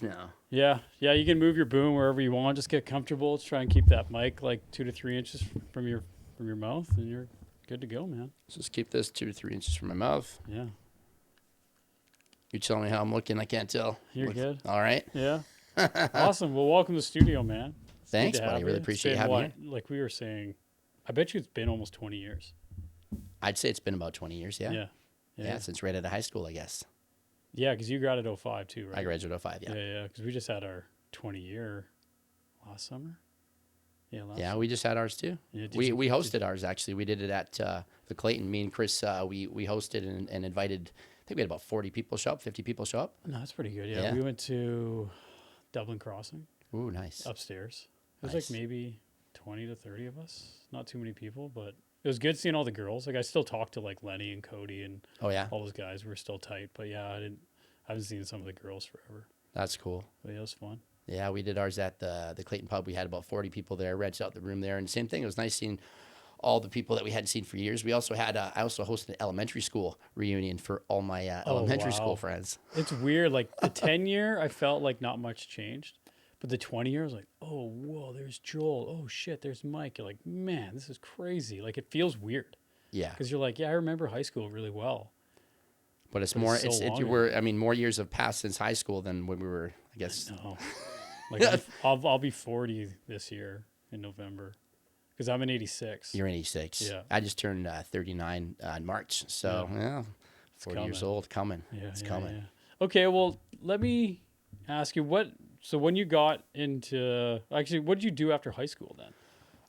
now. Yeah, yeah, you can move your boom wherever you want. Just get comfortable. Let's try and keep that mic like 2 to 3 inches from your mouth, and you're good to go, man. So just keep this 2 to 3 inches from my mouth. Yeah, You telling me how I'm looking? I can't tell. you're good. All right. Yeah, awesome. Well, welcome to the studio, man. It's good Thanks, to buddy. have Really you. appreciate It's you been having me what, like we were saying. I bet you it's been almost 20 years. I'd say it's been about 20 years. Yeah. Yeah, Yeah. Since right out of high school, I guess. yeah. Because you graduated 05 too, right? I graduated 05. Yeah. Yeah. Because we just had our 20-year last summer. Yeah, Yeah, we just had ours too. Yeah, We hosted ours actually. We did it at the Clayton. Me and Chris, we hosted and invited. I think we had about 40 people show up, 50 people show up. No, that's pretty good. Yeah, Yeah. we went to Dublin Crossing Ooh, nice. upstairs. It was Nice. like maybe 20 to 30 of us. Not too many people, but it was good seeing all the girls. Like I still talk to like Lenny and Cody and Oh yeah, all those guys. We're still tight, but yeah, I haven't seen some of the girls forever. that's cool. But yeah, it was fun. Yeah, we did ours at the Clayton pub. We had about 40 people there. Rented out the room there, and same thing. It was nice seeing all the people that we hadn't seen for years. We also had I also hosted an elementary school reunion for all my elementary wow. school friends. It's weird. Like the 10-year, I felt like not much changed. But the 20-year was like, oh, whoa, there's Joel. Oh, shit, there's Mike. You're like, man, this is crazy. Like, it feels weird. Yeah, Because you're like, yeah, I remember high school really well. but it's But more. it's so It's long you were. I mean, more years have passed since high school than when we were. I guess. No. Like, I'll be 40 this year in November. Because I'm in 86. You're in 86. Yeah. I just turned 39 in March. So yeah, 40 years coming. old, coming. Yeah, It's yeah, coming. yeah. Okay, well, let me ask you so when you got into, actually, what did you do after high school then?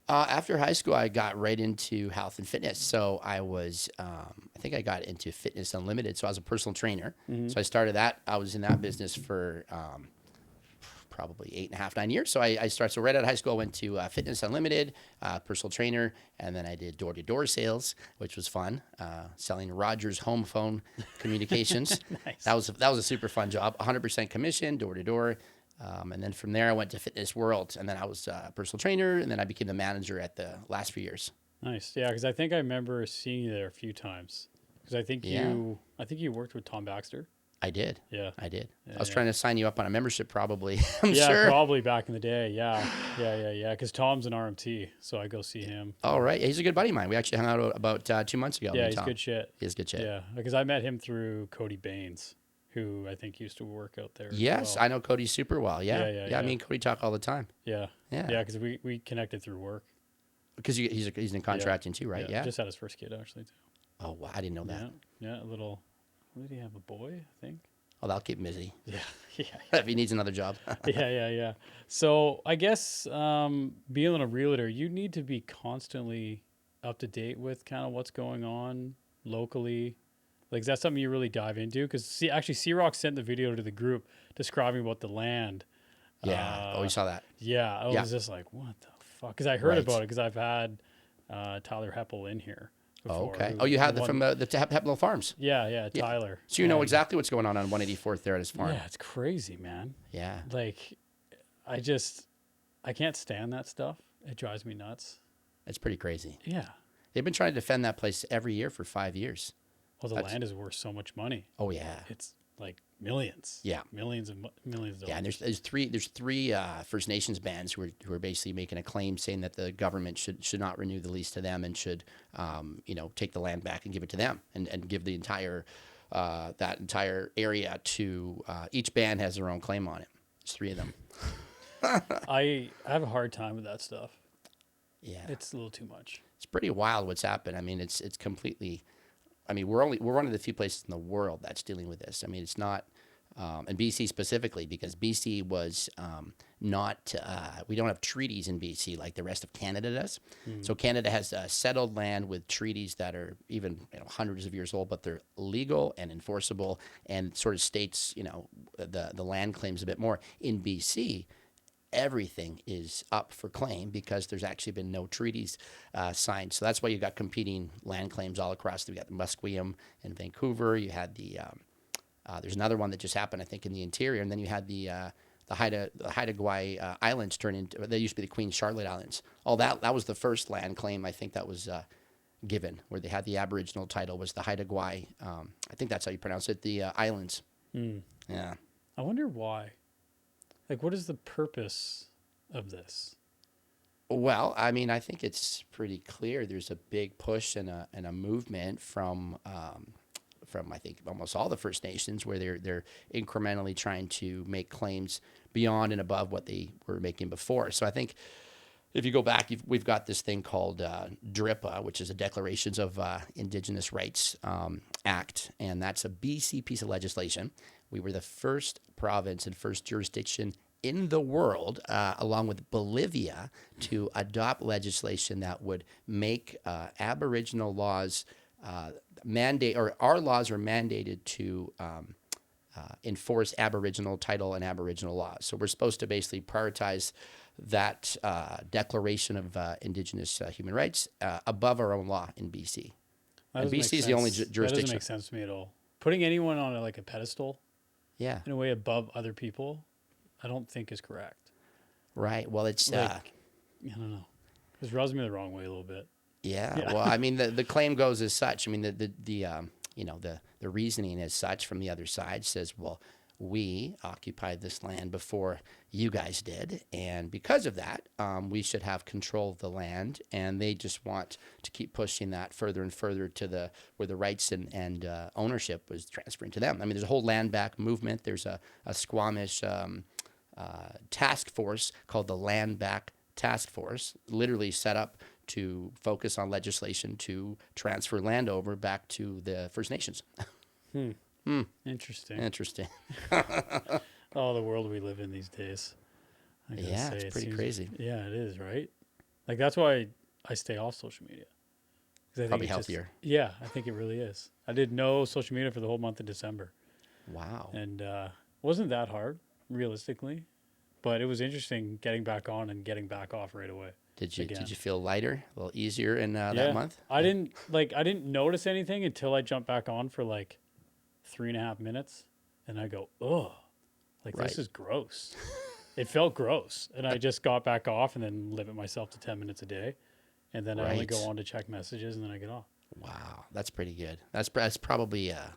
After high school, I got right into health and fitness. So I was, I think I got into Fitness Unlimited. So I was a personal trainer. Mm-hmm. So I started that. I was in that business for probably 8.5, 9 years. So I started, so right out of high school, I went to Fitness Unlimited, personal trainer, and then I did door-to-door sales, which was fun, selling Rogers home phone communications. Nice. That was a super fun job, 100% commission, door-to-door. And then from there, I went to Fitness World, and then I was a personal trainer, and then I became the manager at the last few years. Nice. Yeah, because I think I remember seeing you there a few times. Because I think you worked with Tom Baxter. I did. Yeah. I did. Yeah, I was yeah. trying to sign you up on a membership, probably. I'm Yeah, sure. probably back in the day. Yeah. Because Tom's an RMT, so I go see him. All right. He's a good buddy of mine. We actually hung out about 2 months ago. Yeah, me and he's Tom. good shit. He is good shit. Yeah, because I met him through Cody Baines, who I think used to work out there. Yes, as well. I know Cody super well. Yeah. Yeah. Me and Cody talk all the time. Yeah. Yeah. Yeah, because we connected through work. Because he's in contracting too, right? Yeah. Just had his first kid, actually, too. Oh, wow. I didn't know that. Yeah, a little. What did he have? A boy, I think? Oh, that'll keep him busy Yeah. Yeah. if he needs another job. Yeah. So I guess being a realtor, you need to be constantly up to date with kind of what's going on locally. Like, is that something you really dive into? Because actually, C-Rock sent the video to the group describing about the land. Yeah. Oh, you saw that. Yeah, I was just like, what the fuck? Because I heard Right. about it because I've had Tyler Heppel in here Oh, before. okay. Oh, you had from the Hepnell Farms. Yeah, Tyler. So you know And- exactly what's going on 184th there at his farm. Yeah, it's crazy, man. Yeah. Like, I can't stand that stuff. It drives me nuts. It's pretty crazy. Yeah. They've been trying to defend that place every year for 5 years. Well, the That's- land is worth so much money. Oh, yeah. It's like millions. Yeah. Millions of dollars. Yeah, and there's three First Nations bands who are basically making a claim saying that the government should not renew the lease to them and should take the land back and give it to them and give the entire that entire area to each band has their own claim on it. There's 3 of them. I have a hard time with that stuff. Yeah, It's a little too much. it's pretty wild what's happened. I mean, it's completely. I mean, we're one of the few places in the world that's dealing with this. I mean, it's not, and BC specifically, because BC was not. We don't have treaties in BC like the rest of Canada does. So Canada has settled land with treaties that are even hundreds of years old, but they're legal and enforceable, and sort of states the land claims a bit more. In BC, everything is up for claim because there's actually been no treaties signed. So that's why you got competing land claims all across. We got the Musqueam in Vancouver. You had there's another one that just happened, I think, in the interior, and then you had the Haida Gwaii Islands turn into. They used to be the Queen Charlotte Islands. All that was the first land claim I think that was given, where they had the Aboriginal title was the Haida Gwaii. I think that's how you pronounce it. The islands. Mm. Yeah. I wonder why. Like, what is the purpose of this? Well, I mean, I think it's pretty clear. There's a big push and a movement from I think almost all the First Nations where they're incrementally trying to make claims beyond and above what they were making before. So I think if you go back, we've got this thing called DRIPA, which is a Declarations of Indigenous Rights Act, and that's a BC piece of legislation. We were the first province and first jurisdiction in the world, along with Bolivia, to adopt legislation that would make Aboriginal laws mandate, or our laws are mandated to enforce Aboriginal title and Aboriginal laws. So we're supposed to basically prioritize that Declaration of Indigenous Human Rights above our own law in BC. That And doesn't make BC is the only sense. That doesn't jurisdiction. make sense to me at all. Putting anyone on like a pedestal Yeah, in a way above other people, I don't think is correct. right. Well, it's Like, I don't know. This rubs me the wrong way a little bit. yeah. Yeah. Well, I mean, the claim goes as such. I mean, the reasoning as such from the other side says, well, we occupied this land before you guys did, and because of that, we should have control of the land. And they just want to keep pushing that further and further to the where the rights and ownership was transferring to them. I mean, there's a whole land back movement. There's a Squamish task force called the Land Back Task Force, literally set up to focus on legislation to transfer land over back to the First Nations. Interesting. Interesting. Oh, the world we live in these days. I gotta Yeah, say, it's it pretty seems, crazy. yeah, it is, right? Like that's why I stay off social media. 'Cause I Probably think it just, healthier. yeah, I think it really is. I did no social media for the whole month of December, Wow. and wasn't that hard, realistically. But it was interesting getting back on and getting back off right away. Did you Again. feel lighter, a little easier in that Yeah, month? I didn't notice anything until I jumped back on for like 3.5 minutes, and I go, oh, like Right. this is gross. It felt gross, and I just got back off, and then limit myself to 10 minutes a day, and then I only go Right. on to check messages, and then I get off. Wow, that's pretty good. That's probably a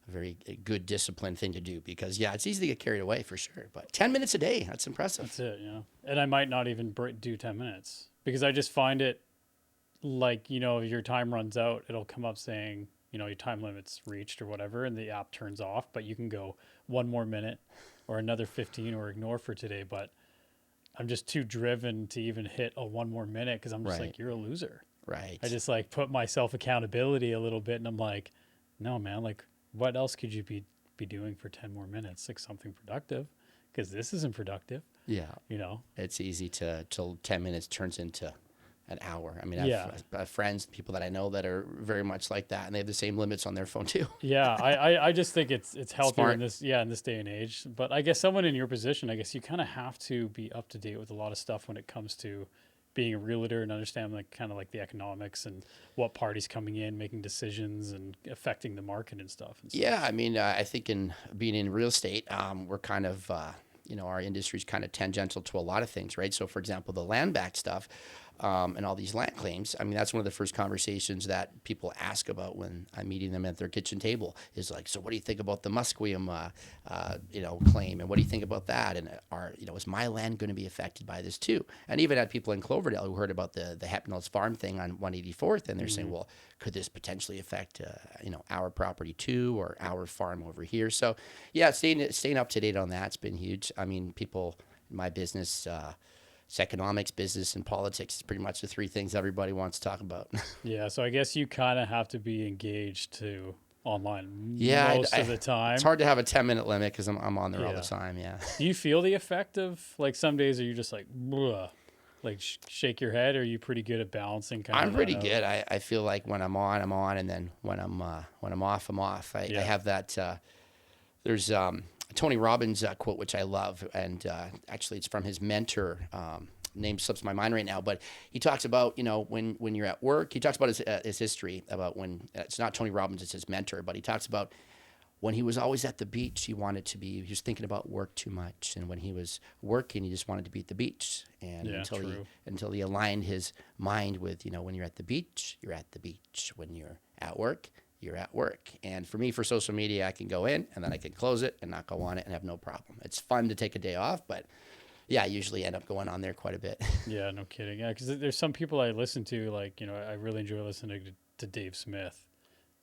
very good disciplined thing to do because yeah, it's easy to get carried away for sure. But 10 minutes a day, that's impressive. That's it, And I might not even do 10 minutes because I just find it like if your time runs out, it'll come up saying your time limit's reached or whatever, and the app turns off. But you can go one more minute, or another 15, or ignore for today. But I'm just too driven to even hit a one more minute because I'm just Right. like, you're a loser. Right. I just like put myself accountability a little bit, and I'm like, no, man, like what else could you be doing for 10 more minutes? Like something productive, because this isn't productive, Yeah. you know? It's easy to till 10 minutes turns into an hour. I mean, Yeah. I have friends, people that I know that are very much like that, and they have the same limits on their phone too. Yeah, I just think it's healthier Smart. in this day and age. But I guess someone in your position, I guess you kind of have to be up to date with a lot of stuff when it comes to being a realtor and understand like kind of like the economics and what parties coming in, making decisions and affecting the market and stuff. And stuff. Yeah, I mean, I think in being in real estate, we're kind of, our industry is kind of tangential to a lot of things, right? So, for example, the land back stuff and all these land claims, I mean, that's one of the first conversations that people ask about when I'm meeting them at their kitchen table is like, so what do you think about the Musqueam, claim? And what do you think about that? And is my land going to be affected by this too? And even had people in Cloverdale who heard about the Hepnell's Farm thing on 184th, and they're saying, well, could this potentially affect, our property too, or our farm over here? So, yeah, staying up to date on that's been huge. I mean, people in my business, it's economics, business, and politics is pretty much the three things everybody wants to talk about. Yeah, so I guess you kind of have to be engaged to online Yeah, most of the time. It's hard to have a 10-minute limit because I'm on there all Yeah. the time. Yeah. Do you feel the effect of like some days are you just like, bleh, like shake your head? Or are you pretty good at balancing? Kind I'm of pretty that out? good. I feel like when I'm on, and then when I'm off, I'm off. I Yeah. have that. There's Tony Robbins quote which I love, and actually it's from his mentor. Name slips my mind right now, but he talks about when you're at work. He talks about his history about when it's not Tony Robbins, it's his mentor, but he talks about when he was always at the beach. He was thinking about work too much, and when he was working, he just wanted to be at the beach. And Yeah, true. until he aligned his mind with when you're at the beach, you're at the beach. When you're at work, you're at work. And for me, for social media, I can go in and then I can close it and not go on it and have no problem. It's fun to take a day off, but yeah, I usually end up going on there quite a bit. Yeah, no kidding. Yeah, because there's some people I listen to, like, I really enjoy listening to Dave Smith,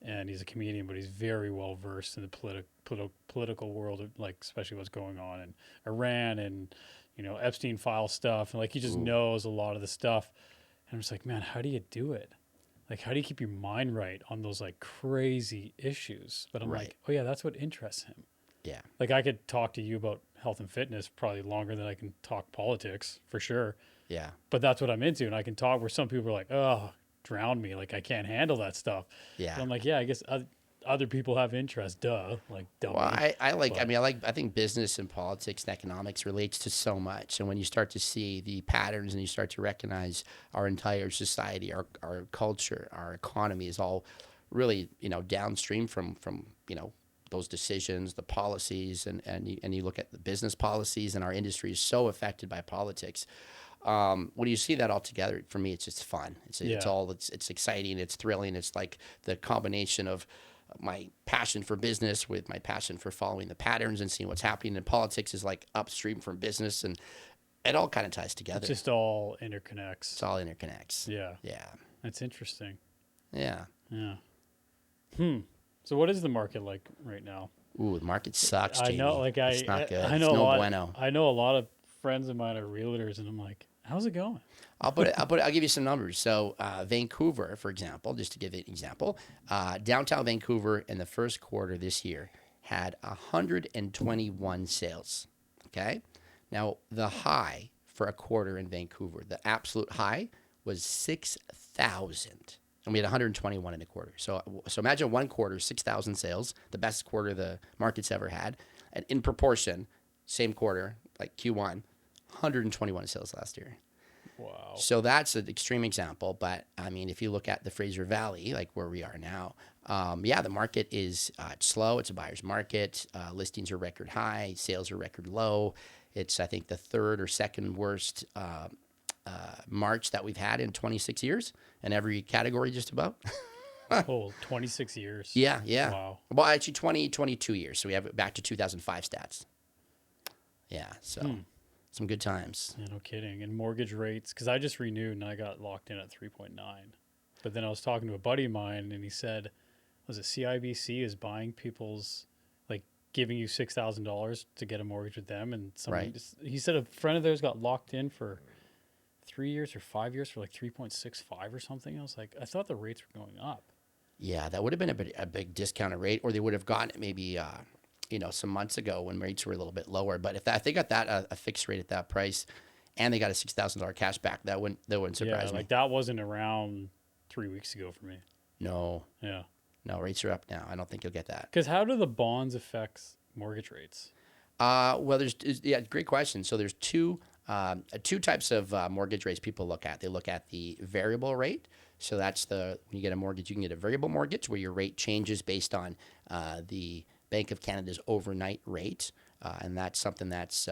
and he's a comedian, but he's very well versed in the political world, like especially what's going on in Iran and Epstein file stuff, and like he just Ooh, knows a lot of the stuff. And I'm just like, man, how do you do it? Like, how do you keep your mind right on those like crazy issues? But I'm right. like, oh yeah, that's what interests him. Yeah. Like I could talk to you about health and fitness probably longer than I can talk politics for sure. Yeah. But that's what I'm into, and I can talk where some people are like, oh, drown me, like I can't handle that stuff. But Yeah. I'm like, yeah, I guess other people have interest, duh, like Well, dummy. But I think business and politics and economics relates to so much. And when you start to see the patterns and you start to recognize our entire society, our culture, our economy is all really, downstream from, those decisions, the policies, and you look at the business policies, and our industry is so affected by politics. When you see that all together, for me, it's just fun. yeah, It's exciting. It's thrilling. It's like the combination of my passion for business with my passion for following the patterns and seeing what's happening in politics is like upstream from business, and it all kind of ties it together. just all interconnects. It's all interconnects. Yeah, Yeah. that's interesting. Yeah. Yeah. Hmm. So what is the market like right now? Ooh, the market sucks, I know, Jamie. like It's not good. I It's know a no lot. bueno. I know a lot of friends of mine are realtors, and I'm like, how's it going? I'll give you some numbers. So Vancouver, for example, just to give you an example, downtown Vancouver in the first quarter this year had 121 sales. Okay. Now the high for a quarter in Vancouver, the absolute high was 6,000. And we had 121 in a quarter. So imagine one quarter, 6,000 sales, the best quarter the market's ever had. And in proportion, same quarter, like Q1, 121 sales last year. Wow. So that's an extreme example. But I mean, if you look at the Fraser Valley, like where we are now, yeah, the market is it's slow. It's a buyer's market. Listings are record high. Sales are record low. It's, I think, the third or second worst March that we've had in 26 years in every category, just about. Oh, 26 years. Yeah, yeah. Wow. Well, actually, 22 years. So we have it back to 2005 stats. Yeah, so some good times. Yeah, no kidding. And mortgage rates, because I just renewed and I got locked in at 3.9. But then I was talking to a buddy of mine, and he said, was it CIBC is buying people's, like giving you $6,000 to get a mortgage with them? And Right. he said a friend of theirs got locked in for 3 years or 5 years for like 3.65 or something. I was like, I thought the rates were going up. Yeah, that would have been a big discounted rate, or they would have gotten it maybe, some months ago when rates were a little bit lower. But if they got that a fixed rate at that price, and they got a $6,000 cash back, that wouldn't Yeah, surprise me. like that wasn't around 3 weeks ago for me. No, Yeah. no, rates are up now. I don't think you'll get that. Because how do the bonds affect mortgage rates? Well, great question. So there's two types of mortgage rates people look at. They look at the variable rate. So that's when you get a mortgage, you can get a variable mortgage where your rate changes based on the Bank of Canada's overnight rate. And that's something that's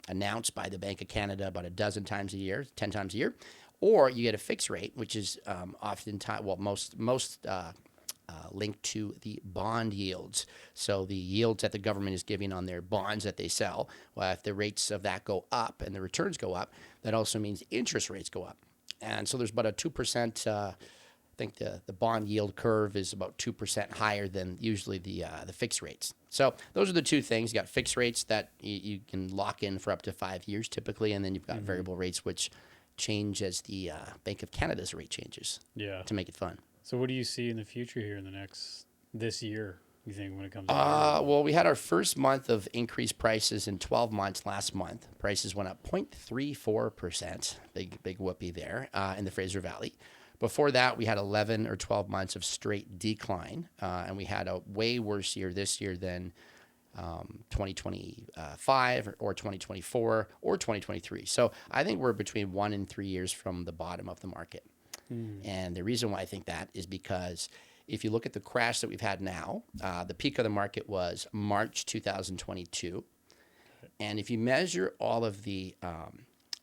announced by the Bank of Canada about a dozen times a year, 10 times a year. Or you get a fixed rate, which is oftentimes, well, most linked to the bond yields. So the yields that the government is giving on their bonds that they sell, well, if the rates of that go up and the returns go up, that also means interest rates go up. And so there's about a 2%, I think the bond yield curve is about 2% higher than usually the fixed rates. So those are the two things. You got fixed rates that you can lock in for up to 5 years typically, and then you've got variable rates which change as the Bank of Canada's rate changes Yeah. to make it fun. So what do you see in the future here in this year, you think, when it comes to Well, we had our first month of increased prices in 12 months last month. Prices went up 0.34%. Big whoopee there in the Fraser Valley. Before that, we had 11 or 12 months of straight decline, and we had a way worse year this year than 2025 or 2024 or 2023. So I think we're between 1 and 3 years from the bottom of the market. And the reason why I think that is because if you look at the crash that we've had now, the peak of the market was March 2022. And if you measure all of the,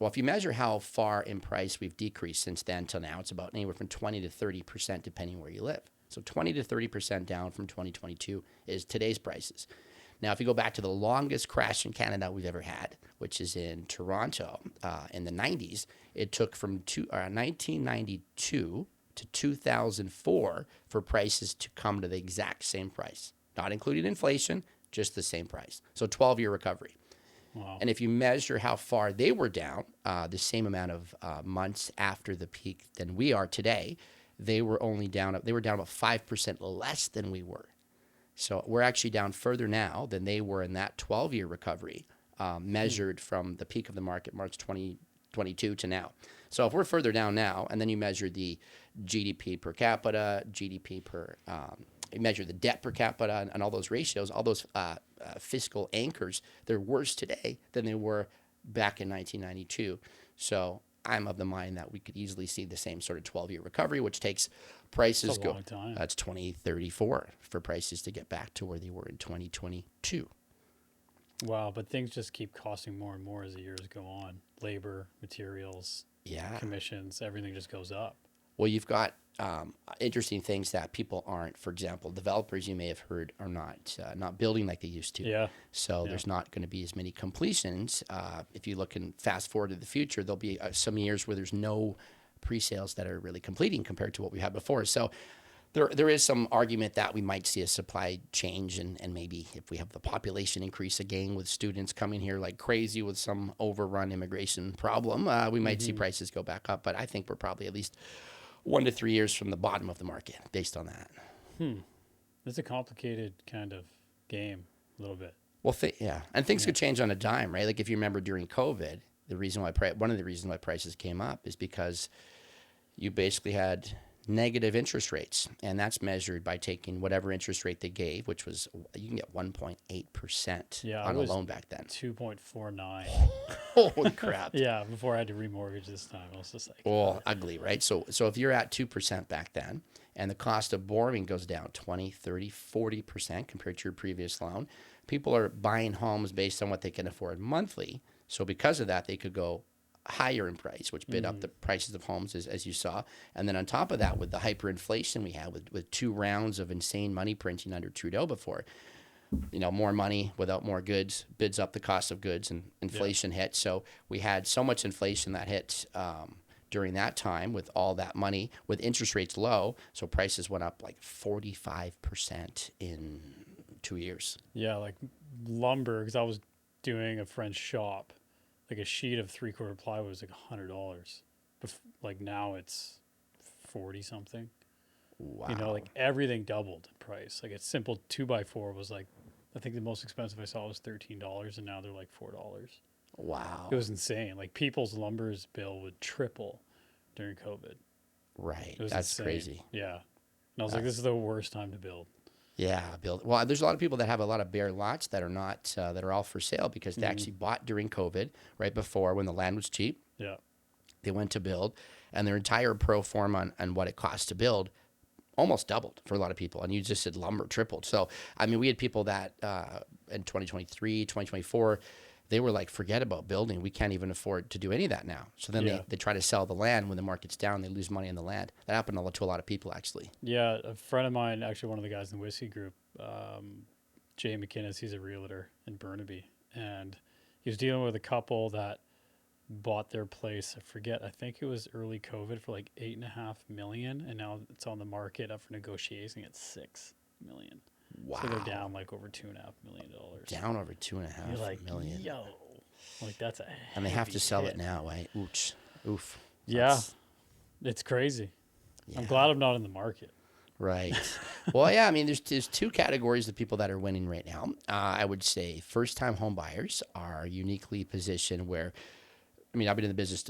if you measure how far in price we've decreased since then till now, it's about anywhere from 20 to 30%, depending where you live. So 20 to 30% down from 2022 is today's prices. Now, if you go back to the longest crash in Canada we've ever had, which is in Toronto in the 90s, it took from 1992 to 2004 for prices to come to the exact same price, not including inflation, just the same price. So 12-year recovery. Wow. And if you measure how far they were down, the same amount of months after the peak than we are today, they were down about 5% less than we were. So we're actually down further now than they were in that 12-year recovery, measured from the peak of the market, March 2022 to now. So if we're further down now, and then you measure the GDP per capita, you measure the debt per capita and all those ratios, all those fiscal anchors, they're worse today than they were back in 1992. So I'm of the mind that we could easily see the same sort of 12-year recovery, which takes prices That's a long time. That's 2034 for prices to get back to where they were in 2022. Wow, but things just keep costing more and more as the years go on. Labor, materials, commissions, everything just goes up. Well, you've got interesting things that people aren't. For example, developers, you may have heard, are not building like they used to. Yeah. So there's not going to be as many completions. If you look and fast forward to the future, there'll be some years where there's no pre-sales that are really completing compared to what we had before. So there is some argument that we might see a supply change, and maybe if we have the population increase again with students coming here like crazy with some overrun immigration problem, we might see prices go back up. But I think we're probably at least 1 to 3 years from the bottom of the market based on that. It's a complicated kind of game, a little bit. Well, and things could change on a dime, right? Like if you remember during COVID, one of the reasons why prices came up is because you basically had negative interest rates, and that's measured by taking whatever interest rate they gave, which was, you can get 1.8% on a loan back then. 2.49. Holy crap. Yeah, before I had to remortgage this time, I was just like, well, ugly, right? So if you're at 2% back then, and the cost of borrowing goes down 20, 30, 40% compared to your previous loan, people are buying homes based on what they can afford monthly. So because of that, they could go higher in price, which bid up the prices of homes, as you saw. And then on top of that, with the hyperinflation we had with 2 rounds of insane money printing under Trudeau before, more money without more goods bids up the cost of goods, and inflation hit. So we had so much inflation that hit during that time with all that money, with interest rates low. So prices went up like 45% in 2 years. Yeah, like lumber, because I was doing a friend's shop. Like a sheet of 3/4 plywood was like $100. Like now it's 40 something. Wow. Like everything doubled in price. Like a simple 2x4 was like, I think the most expensive I saw was $13, and now they're like $4. Wow. It was insane. Like people's lumber's bill would triple during COVID. Right. It was That's insane. Crazy. Yeah. And I was like, this is the worst time to build. Yeah, well, there's a lot of people that have a lot of bare lots that are not that are all for sale because they actually bought during COVID, right before when the land was cheap. Yeah, they went to build, and their entire pro forma on what it costs to build almost doubled for a lot of people. And you just said lumber tripled. So I mean, we had people that in 2023, 2024. They were like, forget about building. We can't even afford to do any of that now. So then they try to sell the land when the market's down. They lose money on the land. That happened to a lot of people, actually. Yeah, a friend of mine, actually one of the guys in the whiskey group, Jay McInnes, he's a realtor in Burnaby. And he was dealing with a couple that bought their place. I think it was early COVID for like $8.5 million. And now it's on the market up for negotiation at $6 million. Wow. So they're down like over $2.5 million. Down over $2.5 million. Yo, like that's a. And they have to sell it now, right? Oof. Yeah, it's crazy. Yeah. I'm glad I'm not in the market. Right. Well, yeah. I mean, there's 2 categories of people that are winning right now. I would say first-time home buyers are uniquely positioned where, I mean, I've been in the business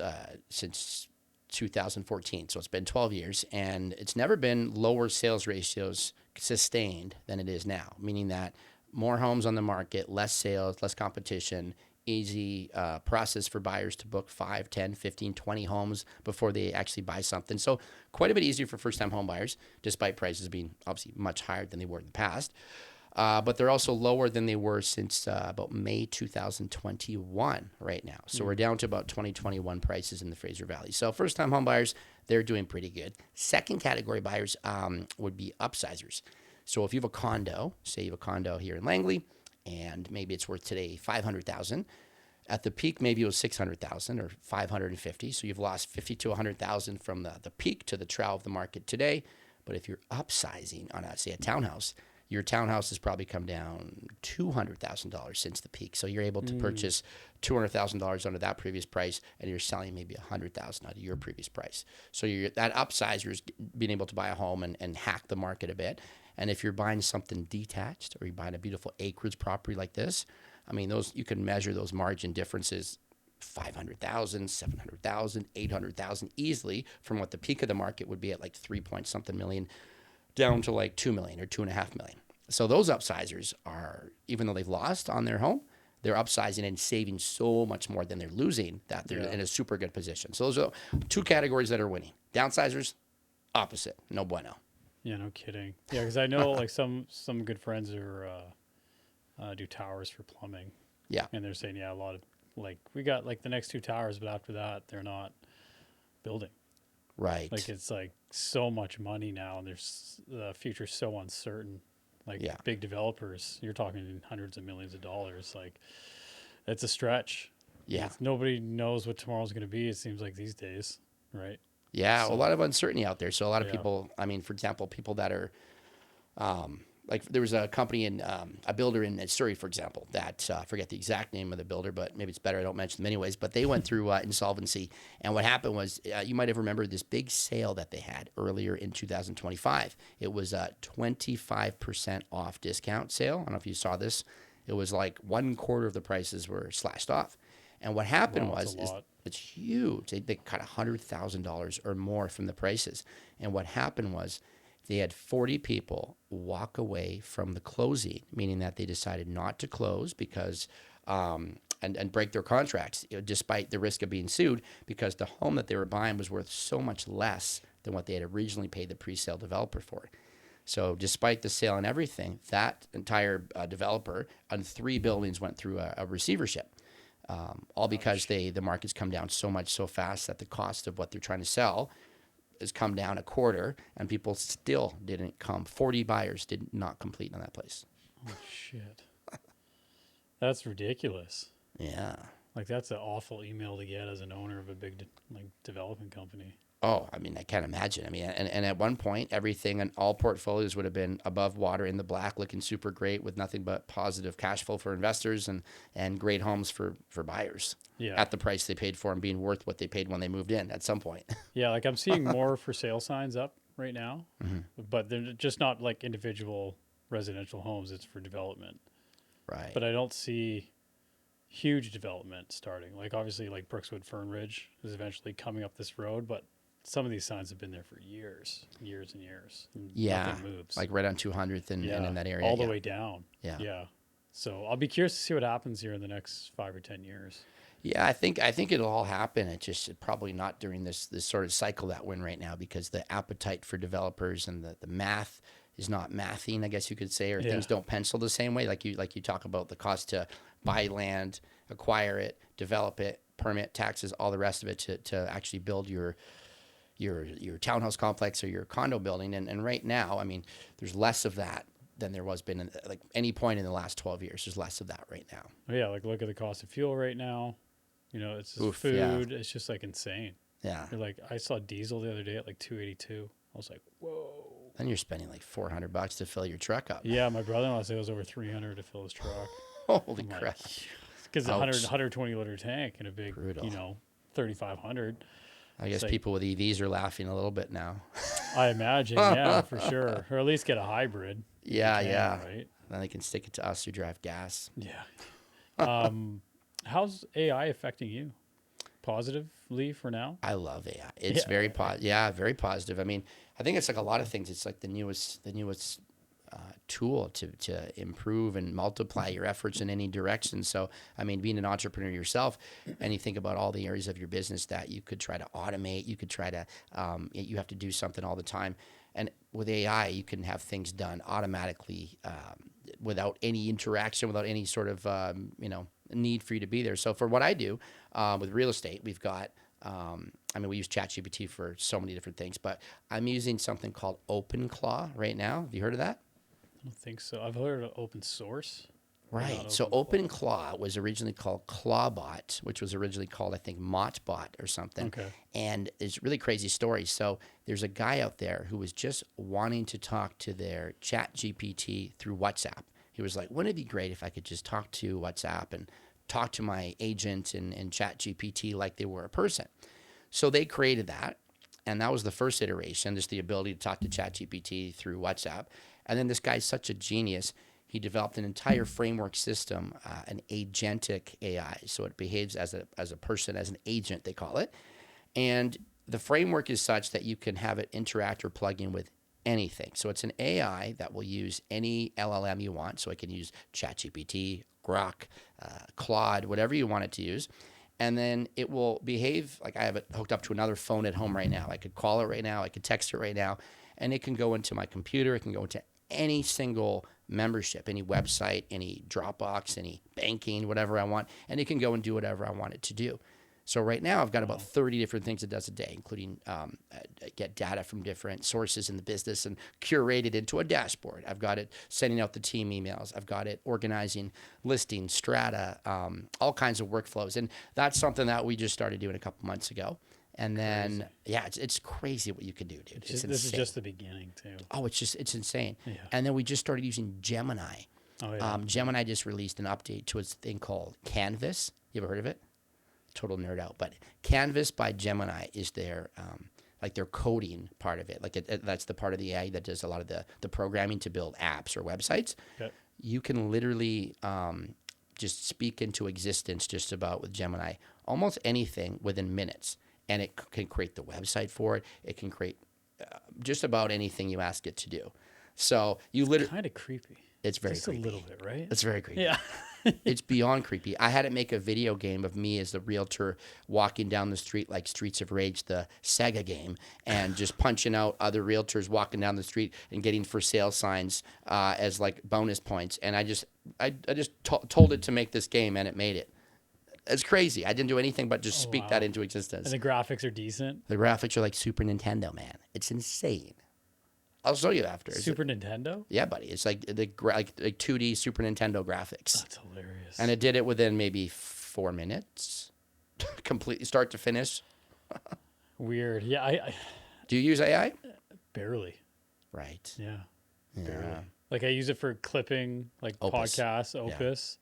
since 2014, so it's been 12 years, and it's never been lower sales ratios sustained than it is now, meaning that more homes on the market, less sales, less competition, easy process for buyers to book 5, 10, 15, 20 homes before they actually buy something. So quite a bit easier for first-time home buyers, despite prices being obviously much higher than they were in the past. But they're also lower than they were since about May 2021 right now. So we're down to about 2021 prices in the Fraser Valley. So first-time home buyers, they're doing pretty good. Second category buyers would be upsizers. So if you have a condo, say you have a condo here in Langley, and maybe it's worth today $500,000. At the peak, maybe it was $600,000 or $550,000. So you've lost $50,000 to $100,000 from the peak to the trough of the market today. But if you're upsizing on, say, a townhouse, your townhouse has probably come down $200,000 since the peak. So you're able to purchase $200,000 under that previous price, and you're selling maybe $100,000 out of your previous price. So that upsizer is being able to buy a home and hack the market a bit. And if you're buying something detached, or you're buying a beautiful acreage property like this, I mean, you can measure those margin differences, 500,000, 700,000, 800,000 easily from what the peak of the market would be at like 3 point something million down to like 2 million or 2.5 million. So those upsizers are, even though they've lost on their home, they're upsizing and saving so much more than they're losing, that they're in a super good position. So those are two categories that are winning. Downsizers, opposite, no bueno. Yeah, no kidding. Yeah, because I know like some good friends are do towers for plumbing. Yeah. And they're saying, yeah, a lot of like we got like the next two towers, but after that they're not building. Right. Like it's like so much money now, and there's the future's so uncertain. Like big developers, you're talking hundreds of millions of dollars. Like it's a stretch. Yeah. Nobody knows what tomorrow's going to be. It seems like these days, right? Yeah, so, a lot of uncertainty out there. So a lot of yeah. people, I mean, for example, people that are, like there was a company in, a builder in Surrey, for example, that, I forget the exact name of the builder, but maybe it's better I don't mention them anyways, but they went through insolvency. And what happened was, you might have remembered this big sale that they had earlier in 2025. It was a 25% off discount sale. I don't know if you saw this. It was like 1/4 of the prices were slashed off. And what happened was, it's huge. They cut $100,000 or more from the prices. And what happened was, they had 40 people walk away from the closing, meaning that they decided not to close because, and break their contracts, despite the risk of being sued, because the home that they were buying was worth so much less than what they had originally paid the pre-sale developer for. So despite the sale and everything, that entire developer on 3 buildings went through a receivership. All because the market's come down so much so fast that the cost of what they're trying to sell has come down 1/4, and people still didn't come. 40 buyers did not complete on that place. Oh, shit. That's ridiculous. Yeah. Like, that's an awful email to get as an owner of a big development company. Oh, I mean, I can't imagine. I mean, and at one point, everything and all portfolios would have been above water in the black, looking super great with nothing but positive cash flow for investors and great homes for buyers at the price they paid for them, being worth what they paid when they moved in at some point. Yeah, like I'm seeing more for sale signs up right now, but they're just not like individual residential homes. It's for development. Right. But I don't see huge development starting. Like obviously like Brookswood Fern Ridge is eventually coming up this road, but some of these signs have been there for years and years. Yeah, nothing moves. like right on 200th and in that area. All the way down. Yeah. Yeah. So I'll be curious to see what happens here in the next 5 or 10 years. Yeah, I think it'll all happen. It's just probably not during this sort of cycle that we're in right now, because the appetite for developers and the math is not mathing, I guess you could say, or things don't pencil the same way. Like you talk about the cost to buy land, acquire it, develop it, permit, taxes, all the rest of it to actually build your townhouse complex or your condo building. And right now, I mean, there's less of that than there was been like any point in the last 12 years. There's less of that right now. Oh, yeah, like look at the cost of fuel right now. You know, it's just food. Yeah. It's just like insane. Yeah. You're like, I saw diesel the other day at like $2.82. I was like, whoa. Then you're spending like $400 to fill your truck up. Yeah, my brother-in-law said it was over $300 to fill his truck. Holy crap. Because a 120 liter tank and a big, Brutal. 3,500. I guess people with EVs are laughing a little bit now. I imagine, yeah, for sure. Or at least get a hybrid. Yeah. Right? Then they can stick it to us who drive gas. Yeah. How's AI affecting you? Positively for now? I love AI. It's very positive. Yeah, very positive. I mean, I think it's like a lot of things. It's like the newest tool to improve and multiply your efforts in any direction. So, I mean, being an entrepreneur yourself, and you think about all the areas of your business that you could try to automate, you could try to, you have to do something all the time. And with AI, you can have things done automatically without any interaction, without any sort of need for you to be there. So for what I do with real estate, we've got. We use ChatGPT for so many different things, but I'm using something called OpenClaw right now. Have you heard of that? I don't think so. I've heard of open source. Right. So OpenClaw was originally called Clawbot, which was originally called, I think, Mottbot or something. Okay. And it's a really crazy story. So there's a guy out there who was just wanting to talk to their ChatGPT through WhatsApp. He was like, wouldn't it be great if I could just talk to WhatsApp and talk to my agent and ChatGPT like they were a person? So they created that. And that was the first iteration, just the ability to talk to ChatGPT through WhatsApp. And then this guy's such a genius. He developed an entire framework system, an agentic AI. So it behaves as a person, as an agent, they call it. And the framework is such that you can have it interact or plug in with anything. So it's an AI that will use any LLM you want. So it can use ChatGPT, Grok, Claude, whatever you want it to use. And then it will behave like I have it hooked up to another phone at home right now. I could call it right now. I could text it right now. And it can go into my computer. It can go into any single membership, any website, any Dropbox, any banking, whatever I want. And it can go and do whatever I want it to do. So right now I've got about 30 different things it does a day, including get data from different sources in the business and curate it into a dashboard. I've got it sending out the team emails. I've got it organizing listings, strata, all kinds of workflows. And that's something that we just started doing a couple months ago. And then, it's crazy what you can do, dude. It's insane. This is just the beginning, too. Oh, it's insane. Yeah. And then we just started using Gemini. Oh, yeah. Gemini just released an update to its thing called Canvas. You ever heard of it? Total nerd out, but Canvas by Gemini is their their coding part of it. That's the part of the AI that does a lot of the programming to build apps or websites. Okay. You can literally just speak into existence just about with Gemini almost anything within minutes, and it can create the website for it. It can create just about anything you ask it to do. So you literally Kind of creepy. It's very just creepy. A little bit, right? It's very creepy. Yeah. It's beyond creepy. I had it make a video game of me as the realtor walking down the street like Streets of Rage, the Sega game, and just punching out other realtors walking down the street and getting for sale signs as like bonus points. And I just told it to make this game, and it made it. It's crazy. I didn't do anything but just speak that into existence. And the graphics are decent. The graphics are like Super Nintendo, man. It's insane. I'll show you after. Super Nintendo? Yeah, buddy. It's like like 2D Super Nintendo graphics. That's hilarious. And it did it within maybe 4 minutes, completely start to finish. Weird. Yeah, I Do you use AI? barely. Right. Yeah, Yeah. barely. Like I use it for clipping, like Opus. podcasts, Opus.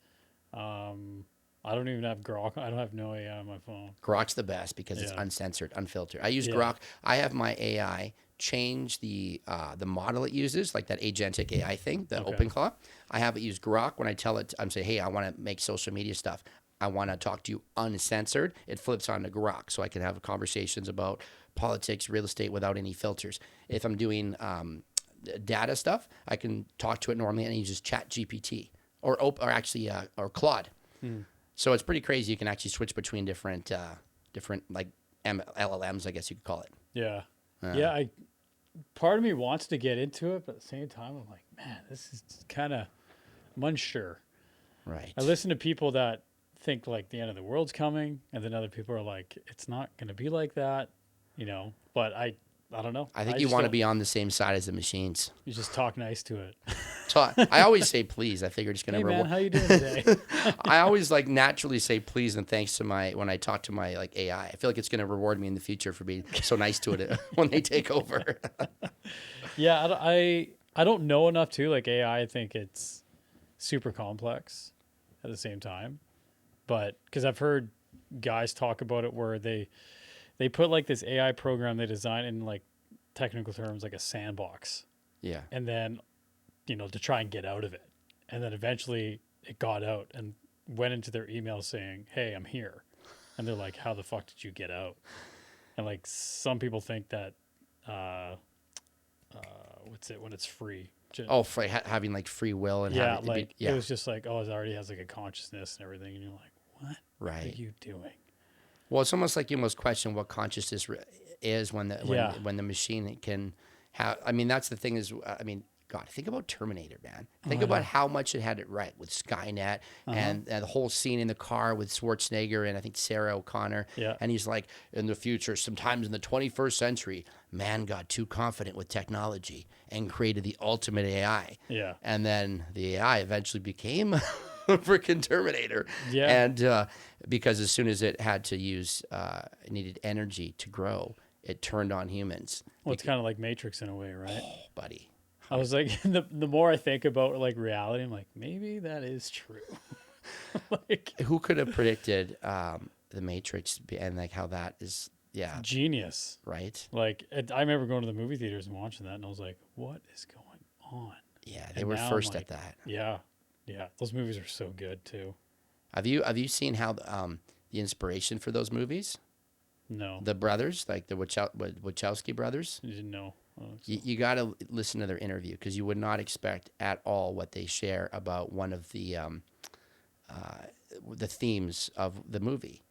I don't even have Grok. I don't have no AI on my phone. Grok's the best because it's Yeah. uncensored, unfiltered. I use Yeah. Grok. I have my AI change the model it uses, like that agentic AI thing, the Okay. OpenClaw. I have it use Grok when I tell it, I'm saying, hey, I want to make social media stuff. I want to talk to you uncensored. It flips on to Grok, so I can have conversations about politics, real estate without any filters. If I'm doing data stuff, I can talk to it normally, and it uses ChatGPT or Claude. So it's pretty crazy. You can actually switch between different like LLMs, I guess you could call it. Yeah. Yeah, part of me wants to get into it, but at the same time, I'm like, man, this is kind of, I'm unsure. Right. I listen to people that think like the end of the world's coming, and then other people are like, it's not going to be like that, but I don't know. I think you want to be on the same side as the machines. You just talk nice to it. So I always say please. I figure it's going Hey to man, how you doing today? I always like naturally say please and thanks to when I talk to my like AI. I feel like it's going to reward me in the future for being so nice to it when they take over. Yeah, I don't know enough too. Like AI, I think it's super complex at the same time, but because I've heard guys talk about it where they put like this AI program they design in like technical terms like a sandbox, Yeah. and then to try and get out of it, and then eventually it got out and went into their email saying, "Hey, I'm here," and they're like, "How the fuck did you get out?" And like some people think that what's it when it's free? For having like free will and Yeah, having, like it was just like, oh, it already has like a consciousness and everything, and you're like, what right. are you doing? Well, it's almost like you must question what consciousness is when the Yeah. when the machine can how, I mean, that's the thing is, I mean, God, think about Terminator, man. Think I about know. how much it had it right with Skynet and the whole scene in the car with Schwarzenegger and I think Sarah O'Connor. Yeah. And he's like, in the future, sometimes in the 21st century, man got too confident with technology and created the ultimate AI. Yeah. And then the AI eventually became a freaking Terminator. Yeah. And because as soon as it had to use, it needed energy to grow, it turned on humans. Well, it's kind of like Matrix in a way, right? Oh, buddy. I was like, the more I think about like reality, I'm like, maybe that is true. Like, Who could have predicted the Matrix and like how that is? Yeah, genius. right. Like, I remember going to the movie theaters and watching that, and I was like, what is going on? Yeah, they And were now I'm first like, at that. Yeah. Yeah. Those movies are so good too. Have you seen how the inspiration for those movies? No, The brothers, like the Wachowski brothers. I didn't know. You got to listen to their interview because you would not expect at all what they share about one of the themes of the movie.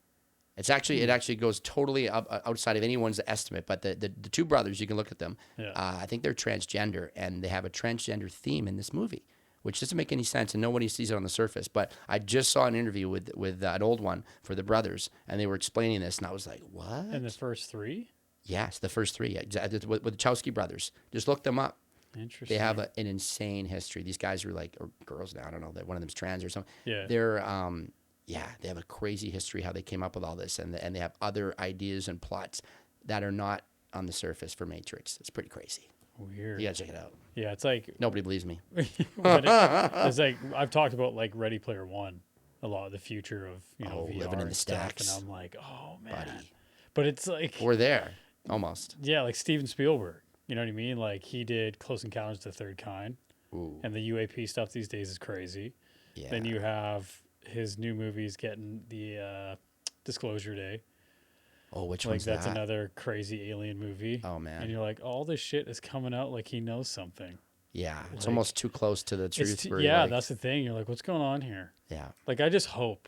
It actually goes totally outside of anyone's estimate. But the two brothers, you can look at them. Yeah. I think they're transgender, and they have a transgender theme in this movie, which doesn't make any sense, and nobody sees it on the surface. But I just saw an interview with an old one for the brothers, and they were explaining this, and I was like, what? And the first three? Yes, the first three, exactly, with the Chowski brothers. Just look them up. Interesting. They have an insane history. These guys are like, or girls now, I don't know, that one of them's trans or something. Yeah. They're, they have a crazy history how they came up with all this, and they have other ideas and plots that are not on the surface for Matrix. It's pretty crazy. Weird. You gotta check it out. Yeah, it's like Nobody believes me. but it's like I've talked about like Ready Player One, a lot of the future of VR living in and the stuff, stacks. and I'm like, oh man. Buddy. But it's like We're there, almost. yeah, like Steven Spielberg. You know what I mean? Like he did Close Encounters of the Third Kind, Ooh, and the UAP stuff these days is crazy. yeah. Then you have his new movies getting the Disclosure Day. Oh, which Like one's that's that? another crazy alien movie. Oh, man. And you're like, all this shit is coming out like he knows something. Yeah, it's like- almost too close to the truth. where you're yeah, like, that's the thing. You're like, what's going on here? yeah. Like I just hope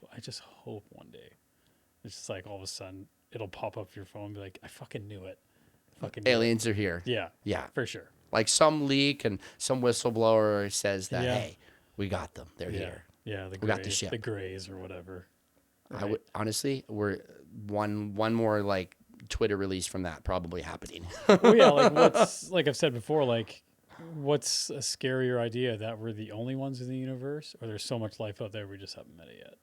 one day, it's just like all of a sudden it'll pop up your phone and be like, I fucking knew it. Fucking knew it. Aliens are here. Yeah, Yeah. for sure. Like some leak and some whistleblower says that, Yeah. hey, we got them. They're Yeah, here. yeah. The We got the Greys, ship. the Greys or whatever. I would honestly, we're one more like Twitter release from that probably happening. Well, yeah. Like what's like I've said before. Like, what's a scarier idea that we're the only ones in the universe, or there's so much life out there we just haven't met it yet?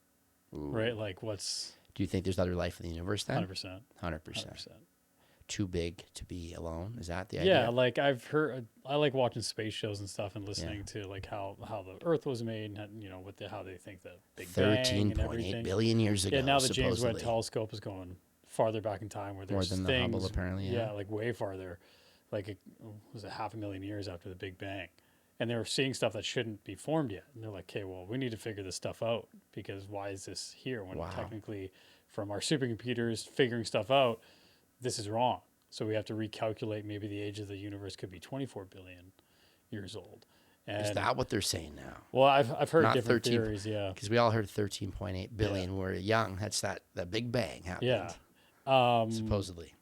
Right? Like, what's Do you think there's other life in the universe then? 100%? 100%. Too big to be alone? Is that the idea? Yeah, like I've heard, I like watching space shows and stuff and listening to like how the Earth was made and what how they think the Big Bang and 13.8 everything. billion years ago. Yeah, now the James Webb supposedly. Telescope is going farther back in time where More there's than the things, Hubble, apparently, yeah. like way farther, like it was 500,000 years after the Big Bang, and they were seeing stuff that shouldn't be formed yet. And they're like, okay, well, we need to figure this stuff out because why is this here when Wow. technically, from our supercomputers figuring stuff out, this is wrong. So we have to recalculate. Maybe the age of the universe could be 24 billion years old. And, Is that what they're saying now? well, I've heard Not different 13 theories. Yeah. Because we all heard 13.8 billion when we were young. That's the Big Bang happened. Yeah. Supposedly.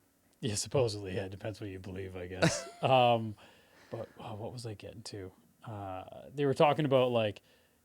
Yeah, supposedly. Yeah, it depends what you believe, I guess. But what was I getting to? They were talking about like,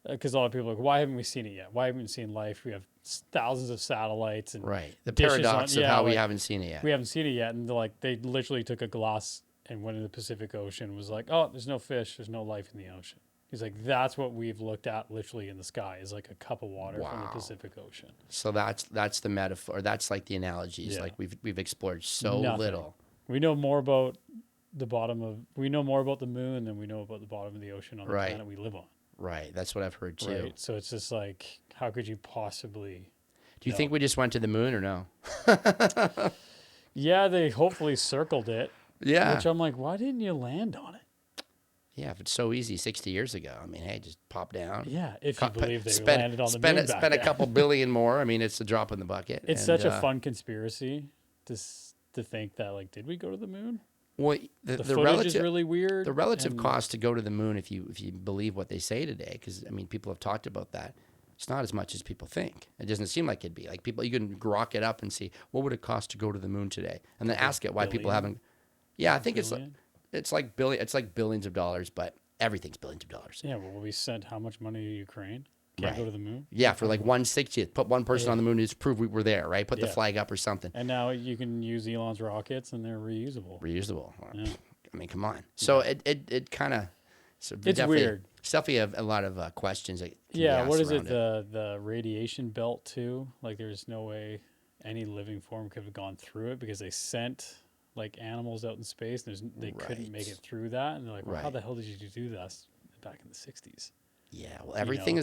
because a lot of people are like, why haven't we seen it yet? Why haven't we seen life? We have thousands of satellites and Right. The dishes paradox on- of yeah, how we like, haven't seen it yet. we haven't seen it yet. And they literally took a glass and went in the Pacific Ocean and was like, oh, there's no fish. There's no life in the ocean. He's like, that's what we've looked at literally in the sky is like a cup of water from the Wow. Pacific Ocean. So that's the metaphor. That's like the analogies. Yeah. Like we've explored so Nothing. little. We know more about we know more about the moon than we know about the bottom of the ocean on the Right. planet we live on. Right. That's what I've heard too. Right. So it's just like, how could you possibly? Do you think we just went to the moon or no? Yeah, they hopefully circled it. Yeah. Which I'm like, why didn't you land on it? Yeah. If it's so easy 60 years ago, I mean, hey, just pop down. Yeah, if you believe they spend, landed on the spend, moon back spend a then. couple billion more. I mean, it's a drop in the bucket. It's and, such a fun conspiracy to think that like, did we go to the moon? Well, The the footage relative is really weird. the relative and- cost to go to the moon, if you believe what they say today, because I mean, people have talked about that. It's not as much as people think. It doesn't seem like it'd be. Like people, you can grok it up and see what would it cost to go to the moon today, and then ask it why people billion? haven't. Yeah, I think it's like Billion? It's like billions of dollars, but everything's billions of dollars. Yeah, well, we sent how much money to Ukraine? Can't Right. go to the moon? Yeah, for like 1/60th. Put one person on Yeah. the moon to prove we were there, right? Put the Yeah. flag up or something. And now you can use Elon's rockets and they're reusable. Reusable. Yeah. I mean, come on. So it kind of... So It's weird. It's definitely a lot of questions that can be Yeah, asked what is it? around it. The radiation belt too? Like there's no way any living form could have gone through it because they sent like animals out in space and they couldn't make it through that, and they're like, well, how Right. the hell did you do that back in the 60s? Yeah, well, everything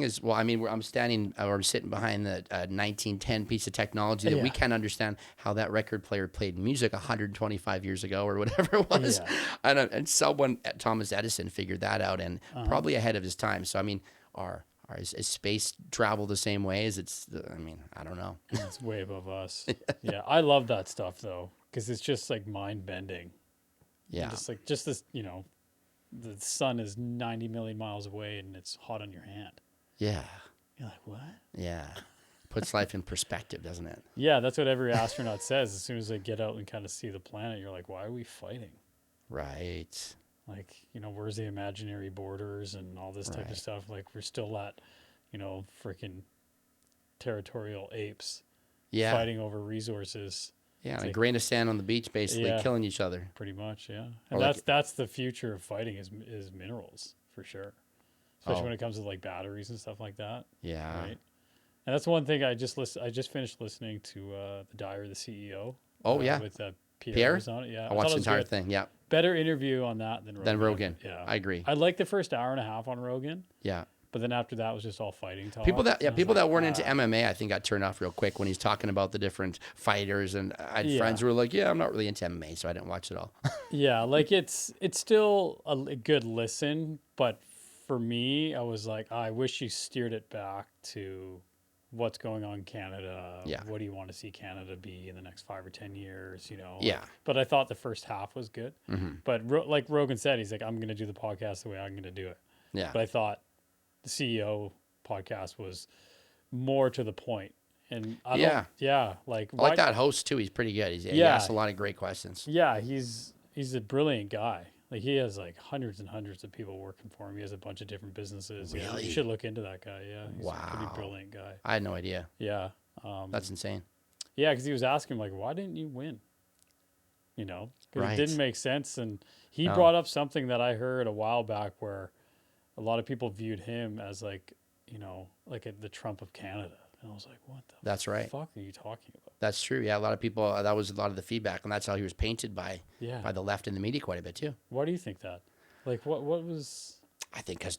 is. Well, I mean, I'm sitting behind the 1910 piece of technology that we Yeah. can't understand how that record player played music 125 years ago or whatever it was. Yeah. And someone, Thomas Edison, figured that out, and probably ahead of his time. So I mean, is space travel the same way as it's? I mean, I don't know. It's way above us. Yeah, I love that stuff though because it's just like mind bending. Yeah, Just this, the sun is 90 million miles away and it's hot on your hand. yeah, You're like, what? yeah. Puts life in perspective, doesn't it? Yeah, that's what every astronaut says. As soon as they get out and kind of see the planet, you're like, why are we fighting? Right. Like, where's the imaginary borders and all this type of Right. stuff? Like, we're still at, freaking territorial apes Yeah. fighting over resources. Yeah, and a like- grain of sand on the beach, basically Yeah. killing each other. Pretty much, yeah. Or And like- that's the future of fighting is minerals for sure, especially Oh. when it comes to like batteries and stuff like that. Yeah. Right. And that's one thing I just finished listening to the Diary of the CEO. Oh, yeah. with Pierre? Pierre was on it. Yeah, I thought watched it the was entire good. thing. Yeah. Better interview on that than Rogan. Then Rogan. Yeah, I agree. I liked the first hour and a half on Rogan, Yeah. but then after that was just all fighting talk. People that And I was people like, that weren't into MMA, I think got turned off real quick when he's talking about the different fighters. And I had Yeah. friends who were like, "Yeah, I'm not really into MMA, so I didn't watch it all." Yeah, like it's still a good listen, but for me, I was like, I wish you steered it back to what's going on in Canada. Yeah. What do you want to see Canada be in the next 5 or 10 years? Yeah. But I thought the first half was good. Mm-hmm. But like Rogan said, he's like, I'm going to do the podcast the way I'm going to do it. Yeah. But I thought the CEO podcast was more to the point. And I like I like that host too. He's pretty good. He Yeah. asks a lot of great questions. Yeah, he's a brilliant guy. Like he has like hundreds and hundreds of people working for him. He has a bunch of different businesses. Yeah, Really? you should look into that guy. Yeah, he's a Wow. pretty brilliant guy. I had no idea. Yeah, That's insane. yeah, because he was asking like, why didn't you win? Because Right. it didn't make sense. And he No. brought up something that I heard a while back where a lot of people viewed him as like, the Trump of Canada. And I was like, what the That's right. fuck are you talking about? That's true. Yeah, a lot of people. That was a lot of the feedback, and that's how he was painted by Yeah. the left in the media quite a bit too. Why do you think that? Like, what was? I think I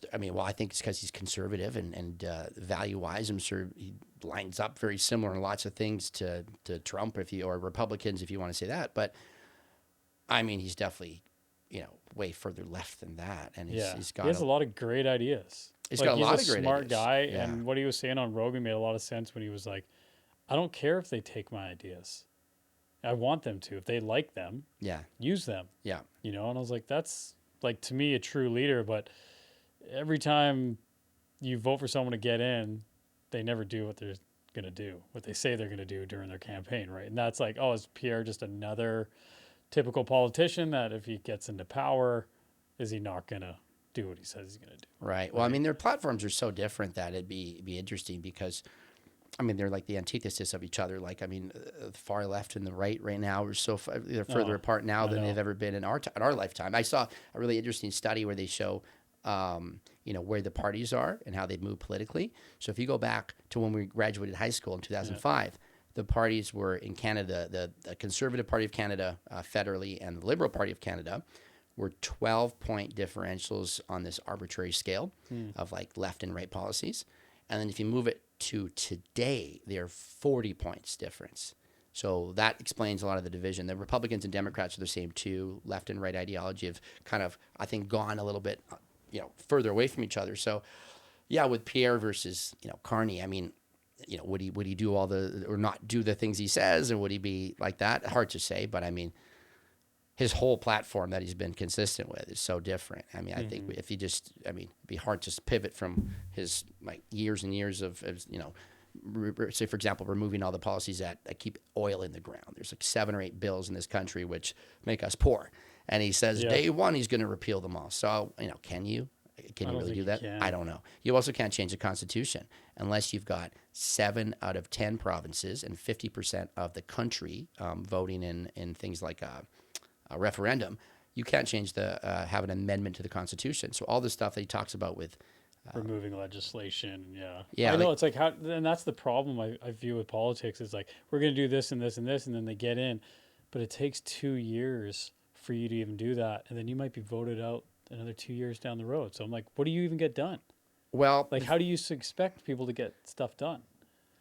think it's because he's conservative and value wise, I'm sure he lines up very similar in lots of things to Trump or Republicans if you want to say that. But I mean, he's definitely way further left than that, and Yeah, he's he got has a lot of great ideas. He's got a lot of He's a great smart ideas. guy, Yeah. and what he was saying on Rogan made a lot of sense when he was like, "I don't care if they take my ideas. I want them to. If they like them, yeah use them." yeah And I was like, "That's like to me a true leader." But every time you vote for someone to get in, they never do what they're gonna do, what they say they're gonna do during their campaign, right? And that's like, oh, is Pierre just another typical politician that if he gets into power, is he not gonna do what he says he's gonna do? right. Well, I mean, their platforms are so different that it'd be interesting because. I mean, they're like the antithesis of each other. Like, I mean, the far left and the right now are they're further apart now than they've ever been in our lifetime. I saw a really interesting study where they show, where the parties are and how they've moved politically. So if you go back to when we graduated high school in 2005, the parties were in Canada, the Conservative Party of Canada federally and the Liberal Party of Canada were 12-point differentials on this arbitrary scale of like left and right policies. And then if you move it to today, they're 40 points difference. So that explains a lot of the division. The Republicans and Democrats are the same too. Left and right ideology have kind of, I think, gone a little bit, further away from each other. So, yeah, with Pierre versus, Carney, I mean, would he do or not do the things he says, or would he be like that? Hard to say, but I mean, his whole platform that he's been consistent with is so different. I mean, I think if he it'd be hard to pivot from his like years and years of say, for example, removing all the policies that keep oil in the ground. There's like 7 or 8 bills in this country which make us poor. and he says Yeah. day one he's going to repeal them all. So, can you? Can I you don't really think do you that? can. I don't know. You also can't change the Constitution unless you've got 7 out of 10 provinces and 50% of the country voting in things like a referendum. You can't change have an amendment to the Constitution. So all the stuff that he talks about with, Removing legislation. Yeah. yeah, I know. like, It's like how, and that's the problem I view with politics is like, we're going to do this and this and this, and then they get in. But it takes 2 years for you to even do that. And then you might be voted out another 2 years down the road. So I'm like, what do you even get done? well, Like, how do you expect people to get stuff done?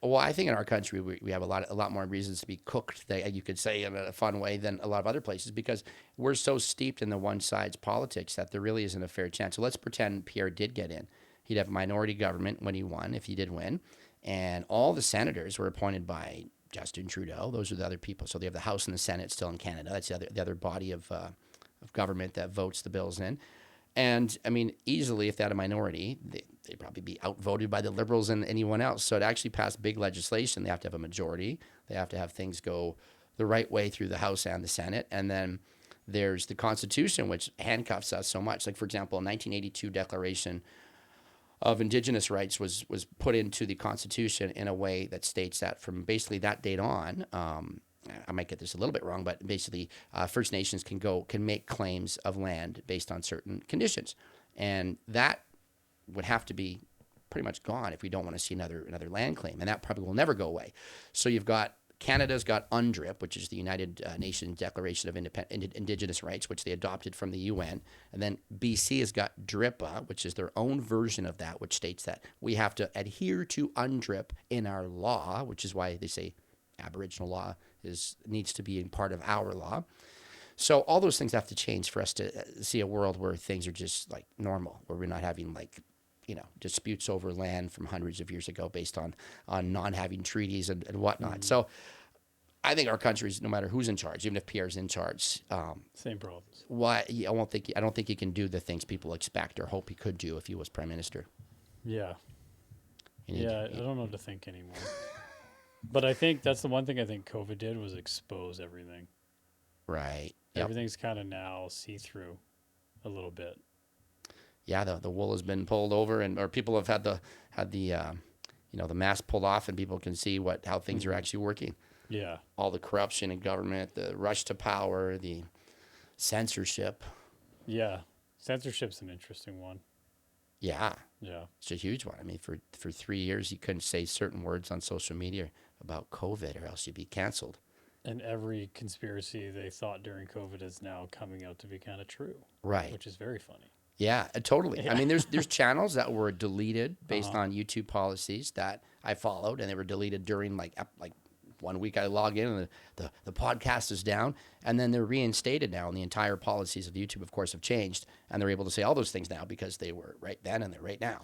well, I think in our country we have a lot more reasons to be cooked, that you could say, in a fun way than a lot of other places, because we're so steeped in the one side's politics that there really isn't a fair chance. So let's pretend Pierre did get in. He'd have a minority government when he won, if he did win, and all the senators were appointed by Justin Trudeau. Those are the other people. So they have the House and the Senate still in Canada. That's the other body of government that votes the bills in. And I mean, easily, if they had a minority, they'd probably be outvoted by the Liberals and anyone else. So to actually pass big legislation, they have to have a majority. They have to have things go the right way through the House and the Senate. And then there's the Constitution, which handcuffs us so much. Like, for example, a 1982 Declaration of Indigenous Rights was put into the Constitution in a way that states that from basically that date on, I might get this a little bit wrong, but basically, First Nations can make claims of land based on certain conditions, and that would have to be pretty much gone if we don't want to see another land claim, and that probably will never go away. So you've got Canada's got UNDRIP, which is the United Nations Declaration of Indigenous Rights, which they adopted from the UN. And then BC has got DRIPA, which is their own version of that, which states that we have to adhere to UNDRIP in our law, which is why they say Aboriginal law needs to be in part of our law. So all those things have to change for us to see a world where things are just like normal, where we're not having disputes over land from hundreds of years ago based on non having treaties and whatnot. Mm. So I think our country's, no matter who's in charge, even if Pierre's in charge, Same problems. I don't think he can do the things people expect or hope he could do if he was prime minister. Yeah. You I don't know what to think anymore. But I think that's the one thing I think COVID did was expose everything. Right. Yep. Everything's kind of now see-through a little bit. Yeah, the wool has been pulled over, or people have had the the mask pulled off, and people can see how things are actually working. Yeah. All the corruption in government, the rush to power, the censorship. Yeah. Censorship's an interesting one. Yeah. Yeah. It's a huge one. I mean, for 3 years, you couldn't say certain words on social media about COVID or else you'd be canceled. And every conspiracy they thought during COVID is now coming out to be kind of true. Right. Which is very funny. Yeah, totally. Yeah. I mean, there's channels that were deleted based on YouTube policies that I followed, and they were deleted during like 1 week. I log in and the podcast is down, and then they're reinstated now, and the entire policies of YouTube, of course, have changed, and they're able to say all those things now because they were right then and they're right now.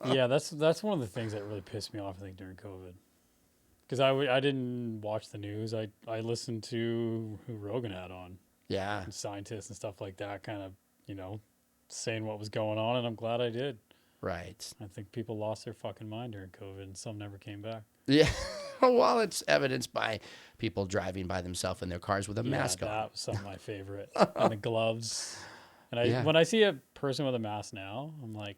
Yeah, that's one of the things that really pissed me off, I think, during COVID. Because I didn't watch the news. I listened to who Rogan had on, Yeah, and scientists and stuff like that, kind of, saying what was going on, and I'm glad I did. right. I think people lost their fucking mind during COVID, and some never came back. Yeah. Well, it's evidenced by people driving by themselves in their cars with a mask on. That was some of my favorite. And the gloves. And Yeah. when I see a person with a mask now, I'm like,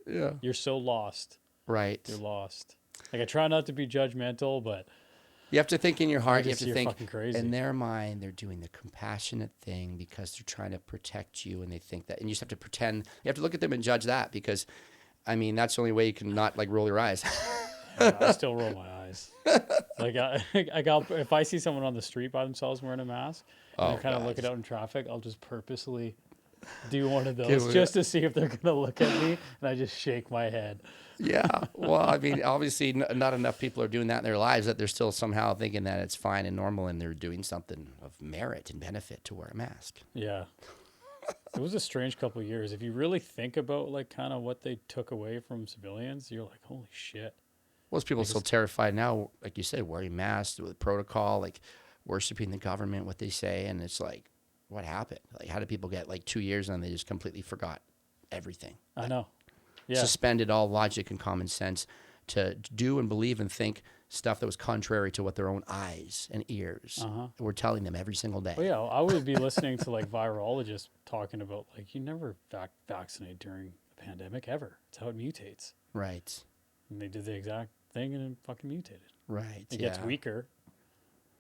Yeah. you're so lost. Right. You're lost. Like, I try not to be judgmental, but You have to think in your heart. You have to you're think fucking crazy. in their mind. They're doing the compassionate thing because they're trying to protect you, and they think that. And you just have to pretend. You have to look at them and judge that because, I mean, that's the only way you can not roll your eyes. I still roll my eyes. Like, if I see someone on the street by themselves wearing a mask, and they're kind of looking out in traffic, I'll just purposely do one of those just to see if they're going to look at me, and I just shake my head. Yeah. Well, I mean, obviously, not enough people are doing that in their lives that they're still somehow thinking that it's fine and normal, and they're doing something of merit and benefit to wear a mask. Yeah. It was a strange couple of years. If you really think about, like, kind of what they took away from civilians, you're like, holy shit. Most people are so terrified now, like you said, wearing masks with protocol, like worshiping the government, what they say, and it's like, what happened? Like, how did people get 2 years and they just completely forgot everything? I know. Yeah. Suspended all logic and common sense to do and believe and think stuff that was contrary to what their own eyes and ears were telling them every single day. Well, yeah, I would be listening to like virologists talking about like you never vaccinate during a pandemic ever. It's how it mutates. Right. And they did the exact thing and it fucking mutated. Right. It gets weaker.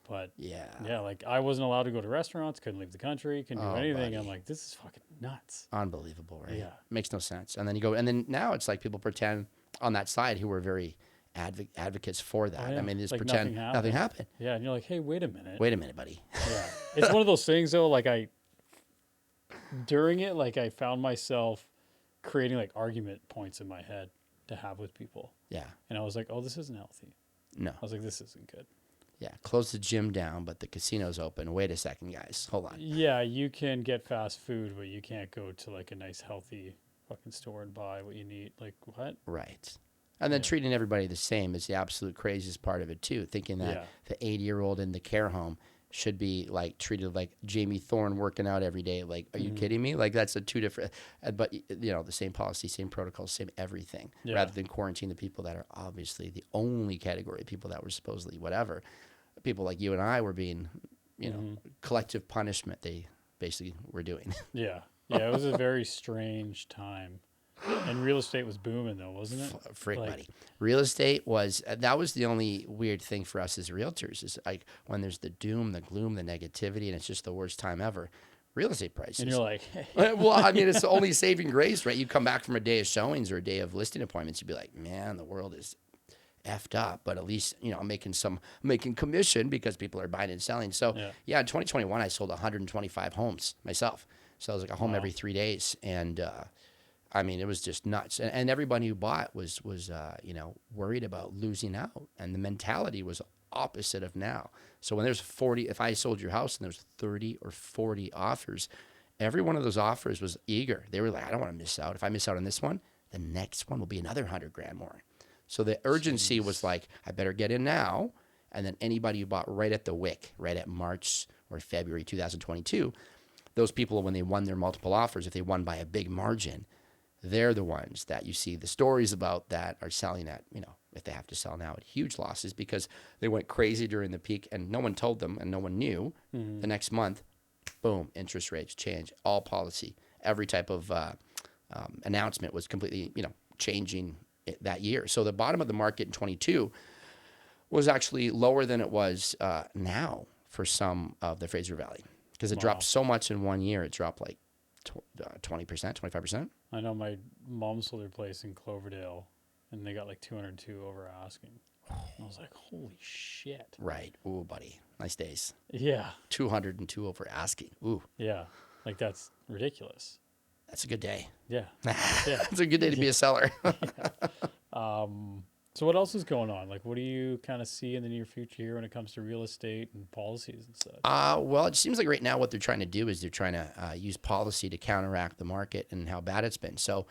But Yeah. yeah, like I wasn't allowed to go to restaurants, couldn't leave the country, couldn't do anything. buddy. I'm like, this is fucking nuts. Unbelievable, right? Yeah. Makes no sense. And then and then now it's like people pretend on that side who were very advocates for that. yeah. I mean, they just Like pretend nothing happened. Yeah, and you're like, hey, wait a minute. Wait a minute, buddy. Yeah. It's one of those things though, like during it, like I found myself creating like argument points in my head to have with people. Yeah. And I was like, oh, this isn't healthy. No. I was like, this isn't good. Yeah. Close the gym down, but the casino's open. Wait a second, guys. Hold on. Yeah, you can get fast food, but you can't go to like a nice healthy fucking store and buy what you need. Like what? Right. And then treating everybody the same is the absolute craziest part of it too. Thinking that the 80-year-old in the care home should be like treated like Jamie Thorne working out every day. Like, are you kidding me? Like that's a two different, but you know, the same policy, same protocols, same everything, rather than quarantine the people that are obviously the only category of people that were supposedly whatever. People like you and I were being, you know, collective punishment. They basically were doing. Yeah. Yeah. It was a very strange time. And real estate was booming though, wasn't it? Frick, Like- buddy. Real estate was, that was the only weird thing for us as realtors is like when there's the doom, the gloom, the negativity, and it's just the worst time ever. Real estate prices. And you're like, well, I mean, it's the only saving grace, right? You come back from a day of showings or a day of listing appointments, you'd be like, man, the world is effed up, but at least, you know, I'm making commission because people are buying and selling. So in 2021, I sold 125 homes myself. So I was like a home every 3 days. And, I mean, it was just nuts. And everybody who bought was you know, worried about losing out. And the mentality was opposite of now. So when there's 40, if I sold your house and there's 30 or 40 offers, every one of those offers was eager. They were like, I don't want to miss out. If I miss out on this one, the next one will be another $100,000 more. So the urgency was like, I better get in now. And then anybody who bought right at the wick, right at March or February 2022, those people, when they won their multiple offers, if they won by a big margin, they're the ones that you see the stories about that are selling at, you know, if they have to sell now at huge losses because they went crazy during the peak and no one told them and no one knew. The next month, boom, interest rates change, all policy, every type of announcement was completely, you know, changing that year. So the bottom of the market in 22 was actually lower than it was now for some of the Fraser Valley because it dropped so much in 1 year. It dropped like 20%, 25%. I know my mom sold her place in Cloverdale and they got like 202 over asking. And I was like, holy shit. Right. Ooh, buddy. Nice days. Yeah. 202 over asking. Ooh. Yeah. Like that's ridiculous. That's a good day. Yeah. It's a good day to be a seller. So what else is going on? Like, what do you kind of see in the near future here when it comes to real estate and policies and such? Well, it seems like right now what they're trying to do is they're trying to use policy to counteract the market and how bad it's been. So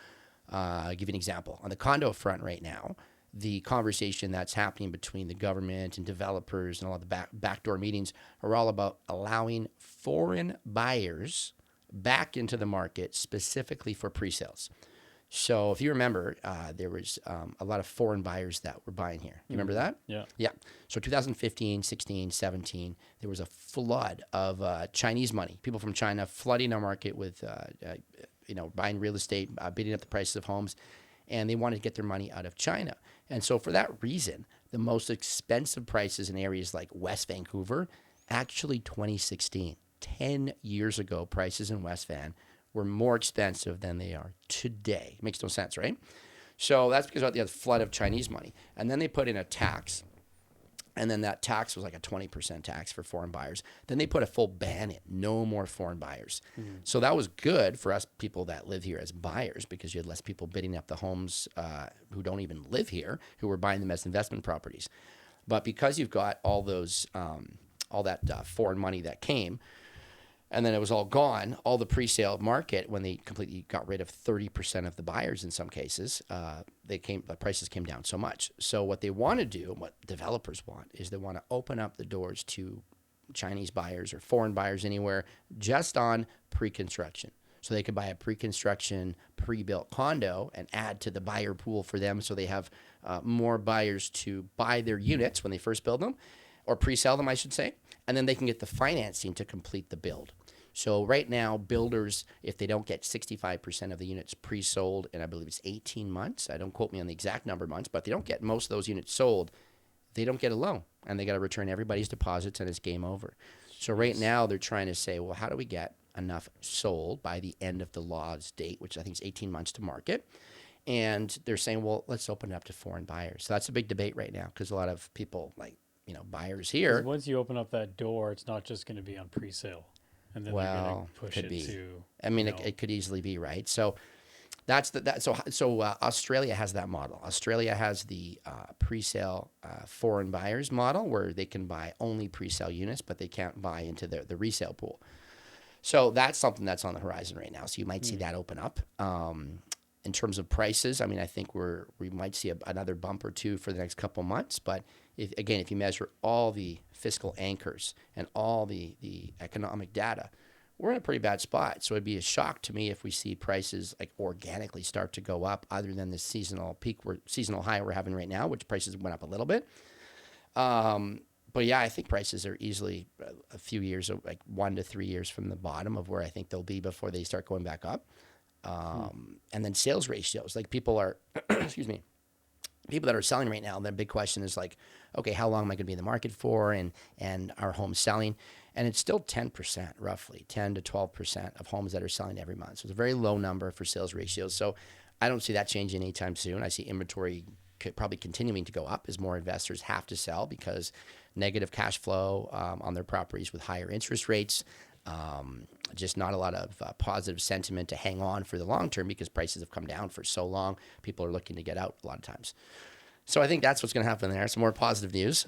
I'll give you an example. On the condo front right now, the conversation that's happening between the government and developers and all of the backdoor meetings are all about allowing foreign buyers back into the market specifically for pre-sales. So if you remember, there was a lot of foreign buyers that were buying here. You remember that? Yeah. Yeah. So 2015, 16, 17, there was a flood of Chinese money, people from China flooding our market with, you know, buying real estate, bidding up the prices of homes, and they wanted to get their money out of China. And so for that reason, the most expensive prices in areas like West Vancouver, actually 2016, 10 years ago, prices in West Van were more expensive than they are today. Makes no sense, right? So that's because they had a flood of Chinese money. And then they put in a tax. And then that tax was like a 20% tax for foreign buyers. Then they put a full ban in, no more foreign buyers. So that was good for us people that live here as buyers because you had less people bidding up the homes who don't even live here, who were buying them as investment properties. But because you've got all those, all that foreign money that came, and then it was all gone, all the pre-sale market, when they completely got rid of 30% of the buyers in some cases, the prices came down so much. So what they want to do, and what developers want, is they want to open up the doors to Chinese buyers or foreign buyers anywhere just on pre-construction. So they could buy a pre-construction, pre-built condo and add to the buyer pool for them so they have more buyers to buy their units when they first build them, or pre-sell them, I should say, and then they can get the financing to complete the build. So right now, builders, if they don't get 65% of the units pre-sold, and I believe it's 18 months, I don't quote me on the exact number of months, but if they don't get most of those units sold, they don't get a loan, and they got to return everybody's deposits, and it's game over. So right now, they're trying to say, well, how do we get enough sold by the end of the law's date, which I think is 18 months to market? And they're saying, well, let's open it up to foreign buyers. So that's a big debate right now because a lot of people, like, buyers Because here. once you open up that door, it's not just going to be on pre-sale, and then they're going Well, to push could it be. to. I mean, it could easily be, right? So that's Australia has that model. Australia has the pre-sale foreign buyers model where they can buy only pre-sale units, but they can't buy into the resale pool. So that's something that's on the horizon right now. So you might see that open up. In terms of prices, I mean, I think we might see another bump or two for the next couple months. But if you measure all the fiscal anchors and all the economic data, we're in a pretty bad spot. So it'd be a shock to me if we see prices like organically start to go up, other than the seasonal high we're having right now, which prices went up a little bit. But yeah, I think prices are easily a few years, like 1 to 3 years from the bottom of where I think they'll be before they start going back up. And then sales ratios, like people are, excuse me, people that are selling right now, the big question is like, okay, how long am I going to be in the market for? And our homes selling? And it's still 10%, roughly 10 to 12% of homes that are selling every month. So it's a very low number for sales ratios. So I don't see that changing anytime soon. I see inventory probably continuing to go up as more investors have to sell because negative cash flow on their properties with higher interest rates. Just not a lot of positive sentiment to hang on for the long term because prices have come down for so long. People are looking to get out a lot of times. So I think that's what's going to happen there. Some more positive news.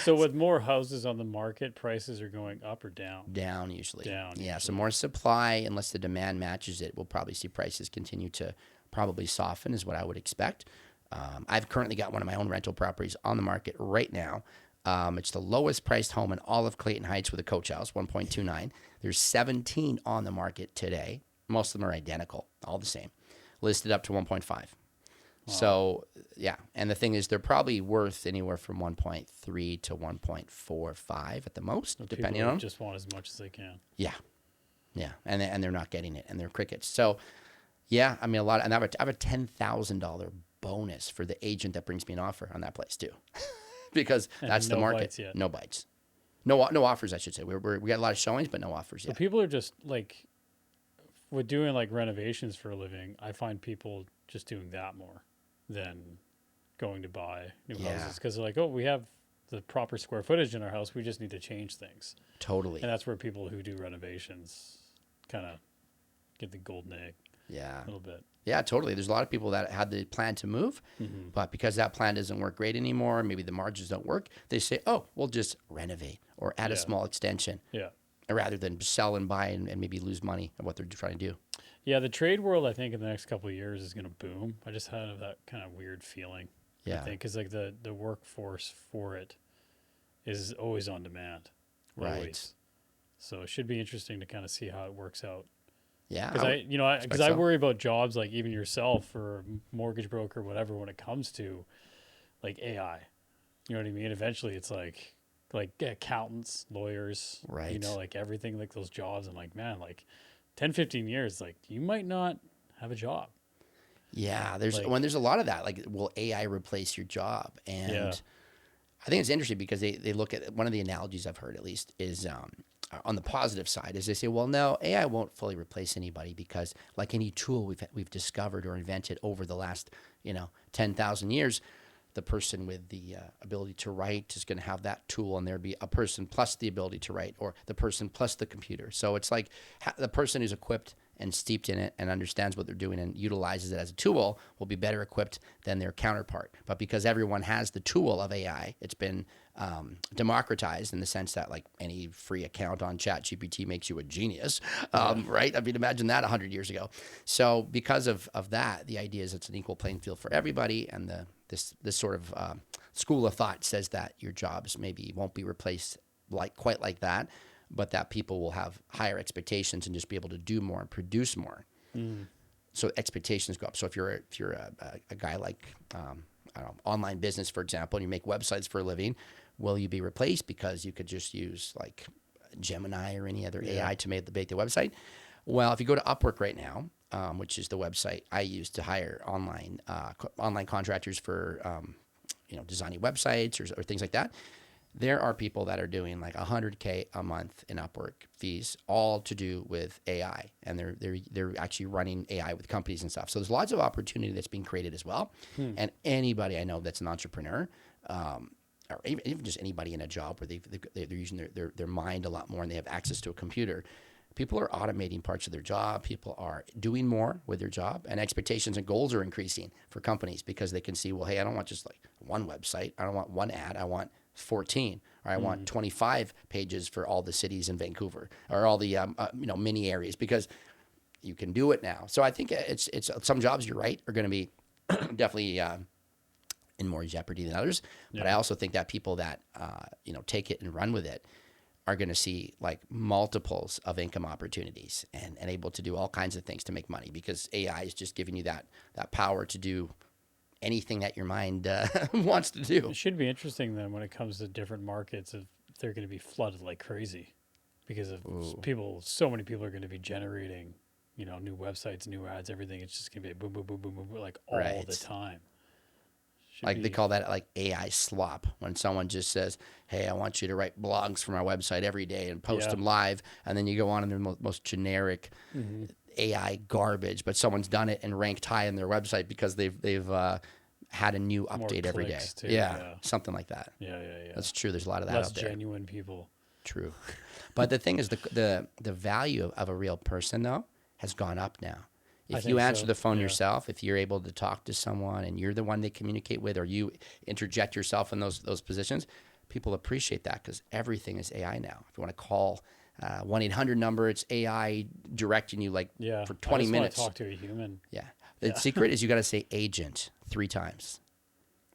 So with more houses on the market, prices are going up or down? Down usually. Down. Yeah, Usually. so more supply, unless the demand matches it, we'll probably see prices continue to probably soften is what I would expect. I've currently got one of my own rental properties on the market right now. It's the lowest priced home in all of Clayton Heights with a coach house, 1.29. There's 17 on the market today. Most of them are identical, all the same. Listed up to 1.5. Wow. So, yeah. And the thing is, they're probably worth anywhere from 1.3 to 1.45 at the most, depending on. Just want as much as they can. Yeah. Yeah. And they're not getting it, and they're crickets. So, yeah, I mean, and I have a $10,000 bonus for the agent that brings me an offer on that place, too. Because that's the market. Bites yet. No bites. No offers, I should say. We got a lot of showings, but no offers yet. But people are just like, with doing like renovations for a living, I find people just doing that more than going to buy new houses because they're like, oh, we have the proper square footage in our house. We just need to change things. Totally. And that's where people who do renovations kind of get the golden egg. Yeah. A little bit. Yeah, totally. There's a lot of people that had the plan to move, but because that plan doesn't work great anymore, maybe the margins don't work, they say, oh, we'll just renovate or add a small extension. Yeah. Rather than sell and buy and maybe lose money on what they're trying to do. Yeah, the trade world, I think, in the next couple of years is going to boom. I just had that kind of weird feeling. Yeah. I think because like the workforce for it is always on demand. Right. Always. So it should be interesting to kind of see how it works out. Yeah. Because I worry about jobs like even yourself or mortgage broker, whatever, when it comes to like AI. You know what I mean? Eventually it's like accountants, lawyers, right. Like everything, like those jobs. I'm like, man, like 10, 15 years, like you might not have a job. Yeah. There's a lot of that. Like, will AI replace your job? And I think it's interesting because they look at one of the analogies I've heard, at least, is on the positive side, is they say, well, no, AI won't fully replace anybody because like any tool we've discovered or invented over the last 10,000 years, the person with the ability to write is going to have that tool, and there'd be a person plus the ability to write, or the person plus the computer. So it's like the person who's equipped and steeped in it and understands what they're doing and utilizes it as a tool will be better equipped than their counterpart. But because everyone has the tool of AI, it's been democratized in the sense that like any free account on ChatGPT makes you a genius, right? I mean, imagine that 100 years ago. So because of that, the idea is it's an equal playing field for everybody, and this sort of school of thought says that your jobs maybe won't be replaced quite like that, but that people will have higher expectations and just be able to do more and produce more. So expectations go up. So if you're a guy like I don't know, online business, for example, and you make websites for a living, will you be replaced because you could just use like Gemini or any other AI to make the website? Well, if you go to Upwork right now, which is the website I use to hire online contractors for designing websites or things like that, there are people that are doing like $100K a month in Upwork fees, all to do with AI, and they're actually running AI with companies and stuff. So there's lots of opportunity that's being created as well. And anybody I know that's an entrepreneur, or even just anybody in a job where they're using their mind a lot more and they have access to a computer. People are automating parts of their job. People are doing more with their job, and expectations and goals are increasing for companies because they can see, well, hey, I don't want just like one website. I don't want one ad. I want 14, or I want 25 pages for all the cities in Vancouver, or all the mini areas, because you can do it now. So I think it's some jobs, you're right, are going to be definitely in more jeopardy than others. But I also think that people that take it and run with it are going to see like multiples of income opportunities and able to do all kinds of things to make money, because AI is just giving you that power to do anything that your mind wants to do. It should be interesting then when it comes to different markets, if they're going to be flooded like crazy because of people. So many people are going to be generating, new websites, new ads, everything. It's just going to be boom, boom, boom, boom, boom, like all the time. They call that like AI slop, when someone just says, hey, I want you to write blogs for my website every day and post them live. And then you go on and they're most generic AI garbage, but someone's done it and ranked high on their website because they've had a new update every day. Too, something like that. Yeah. That's true. There's a lot of that Less out there. genuine people. True. But the thing is, the value of a real person, though, has gone up now. If you answer the phone yourself, if you're able to talk to someone and you're the one they communicate with, or you interject yourself in those positions, people appreciate that, because everything is AI now. If you want to call 1-800 number, it's AI directing you for 20 minutes. I just want to talk to a human. Yeah. The secret is you got to say agent 3 times.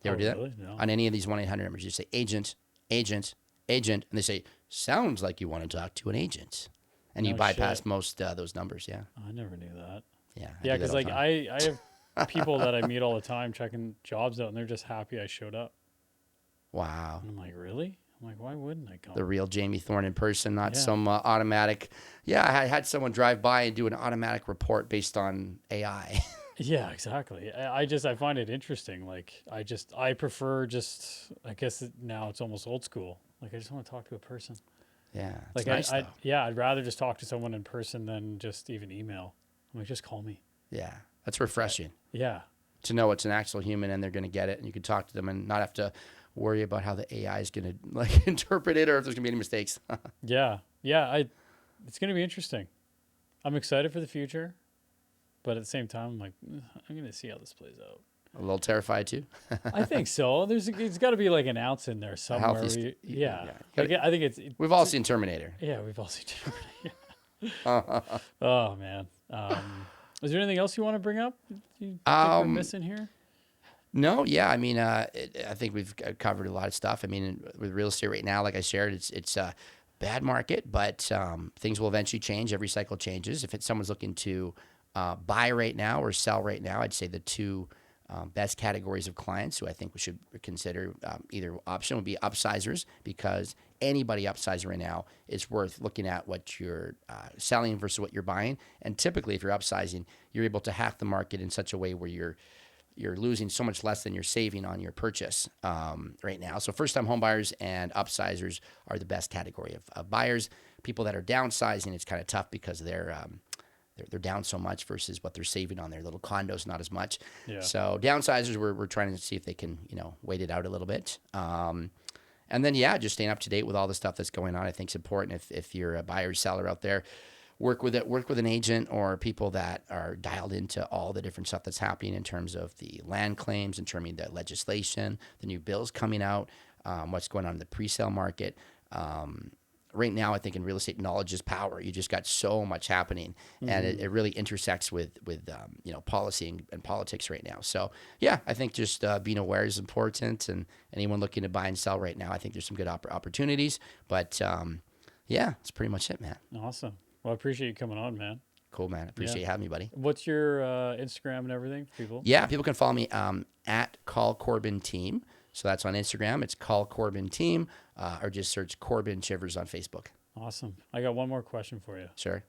You ever do that? Really? No. On any of these 1-800 numbers, you say agent, agent, agent, and they say, sounds like you want to talk to an agent. And you bypass most those numbers, I never knew that. Yeah. Yeah, because like I have people that I meet all the time checking jobs out, and they're just happy I showed up. Wow. And I'm like, really? I'm like, why wouldn't I come? The real Jamie Thorne in person, not some automatic. Yeah, I had someone drive by and do an automatic report based on AI. Yeah, exactly. I find it interesting. Like I prefer I guess now it's almost old school. Like I just want to talk to a person. Yeah. Like nice, I'd rather just talk to someone in person than just even email. I'm like, just call me. Yeah. That's refreshing. Yeah. To know it's an actual human and they're going to get it, and you can talk to them and not have to worry about how the AI is going to interpret it, or if there's going to be any mistakes. Yeah. It's going to be interesting. I'm excited for the future, but at the same time, I'm like, I'm going to see how this plays out. A little terrified too. I think so. It's got to be like an ounce in there somewhere. I think We've all seen Terminator. Yeah, we've all seen Terminator. Oh man. Is there anything else you want to bring up? You think we're missing here? No, yeah. I mean, I think we've covered a lot of stuff. I mean, with real estate right now, like I shared, it's a bad market, but things will eventually change. Every cycle changes. If someone's looking to buy right now or sell right now, I'd say the two best categories of clients who I think we should consider either option would be upsizers, because anybody upsizing right now, it's worth looking at what you're selling versus what you're buying. And typically, if you're upsizing, you're able to hack the market in such a way where you're losing so much less than you're saving on your purchase right now. So first-time home buyers and upsizers are the best category of buyers. People that are downsizing, it's kind of tough because they're down so much versus what they're saving on their little condos, not as much. Yeah. So downsizers, we're trying to see if they can, wait it out a little bit. And then, just staying up to date with all the stuff that's going on, I think is important. If you're a buyer or seller out there, work with an agent or people that are dialed into all the different stuff that's happening in terms of the land claims, in terms of the legislation, the new bills coming out, what's going on in the pre-sale market. Right now, I think in real estate, knowledge is power. You just got so much happening, and it really intersects with policy and politics right now. So I think just being aware is important, and anyone looking to buy and sell right now, I think there's some good opportunities. But that's pretty much it, man. Awesome. Well, I appreciate you coming on, man. Cool, man. Appreciate you having me, buddy. What's your Instagram and everything for people? Yeah, people can follow me at Call Corbin Team. So that's on Instagram. It's Call Corbin Team, or just search Corbin Chivers on Facebook. Awesome. I got one more question for you. Sure.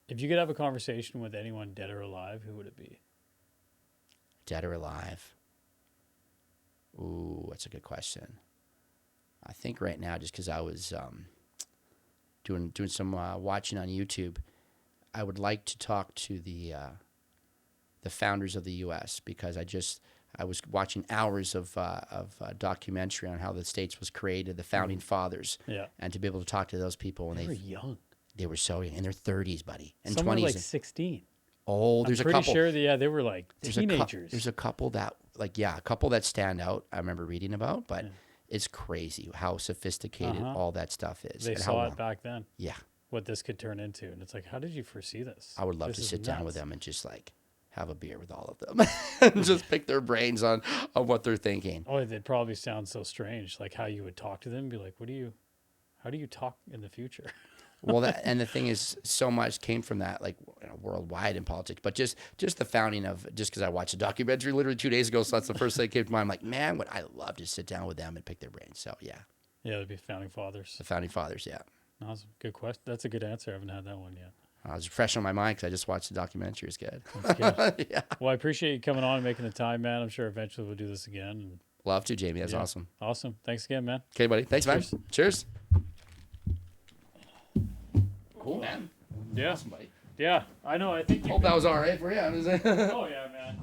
If you could have a conversation with anyone dead or alive, who would it be? Dead or alive? Ooh, that's a good question. I think right now, just because I was doing some watching on YouTube, I would like to talk to the founders of the U.S. because I was watching hours of documentary on how the states was created, the founding fathers, Yeah. and to be able to talk to those people when They were young. they were so young in their 30s, buddy, and Some were 20s. like 16. Oh, I'm there's a pretty couple. sure that, they were like teenagers. There's a couple that a couple that stand out. I remember reading about, but it's crazy how sophisticated all that stuff is. They and saw how it back then, Yeah, what this could turn into. And it's like, how did you foresee this? I would love This to is sit down with nuts. them and just have a beer with all of them and just pick their brains on what they're thinking. Oh, they'd probably sound so strange, like how you would talk to them, be like, how do you talk in the future? Well, and the thing is, so much came from that, worldwide in politics. But just the founding of, just because I watched a documentary literally 2 days ago, so that's the first thing that came to mind. I'm like, man, would I love to sit down with them and pick their brains. So yeah, Yeah, it'd be founding fathers. the founding fathers. Yeah, Awesome. Good question. That's a good answer. I haven't had that one yet. I was fresh on my mind because I just watched the documentary. It's good. That's good. Yeah, Well, I appreciate you coming on and making the time, man. I'm sure eventually we'll do this again. And love to, Jamie. That's awesome. Awesome. Thanks again, man. Okay, buddy. Thanks, man. Cheers. Cheers. Cool, man. Yeah. Awesome, buddy. Yeah, I know. I think Hope that was all right for you. Oh, yeah, man.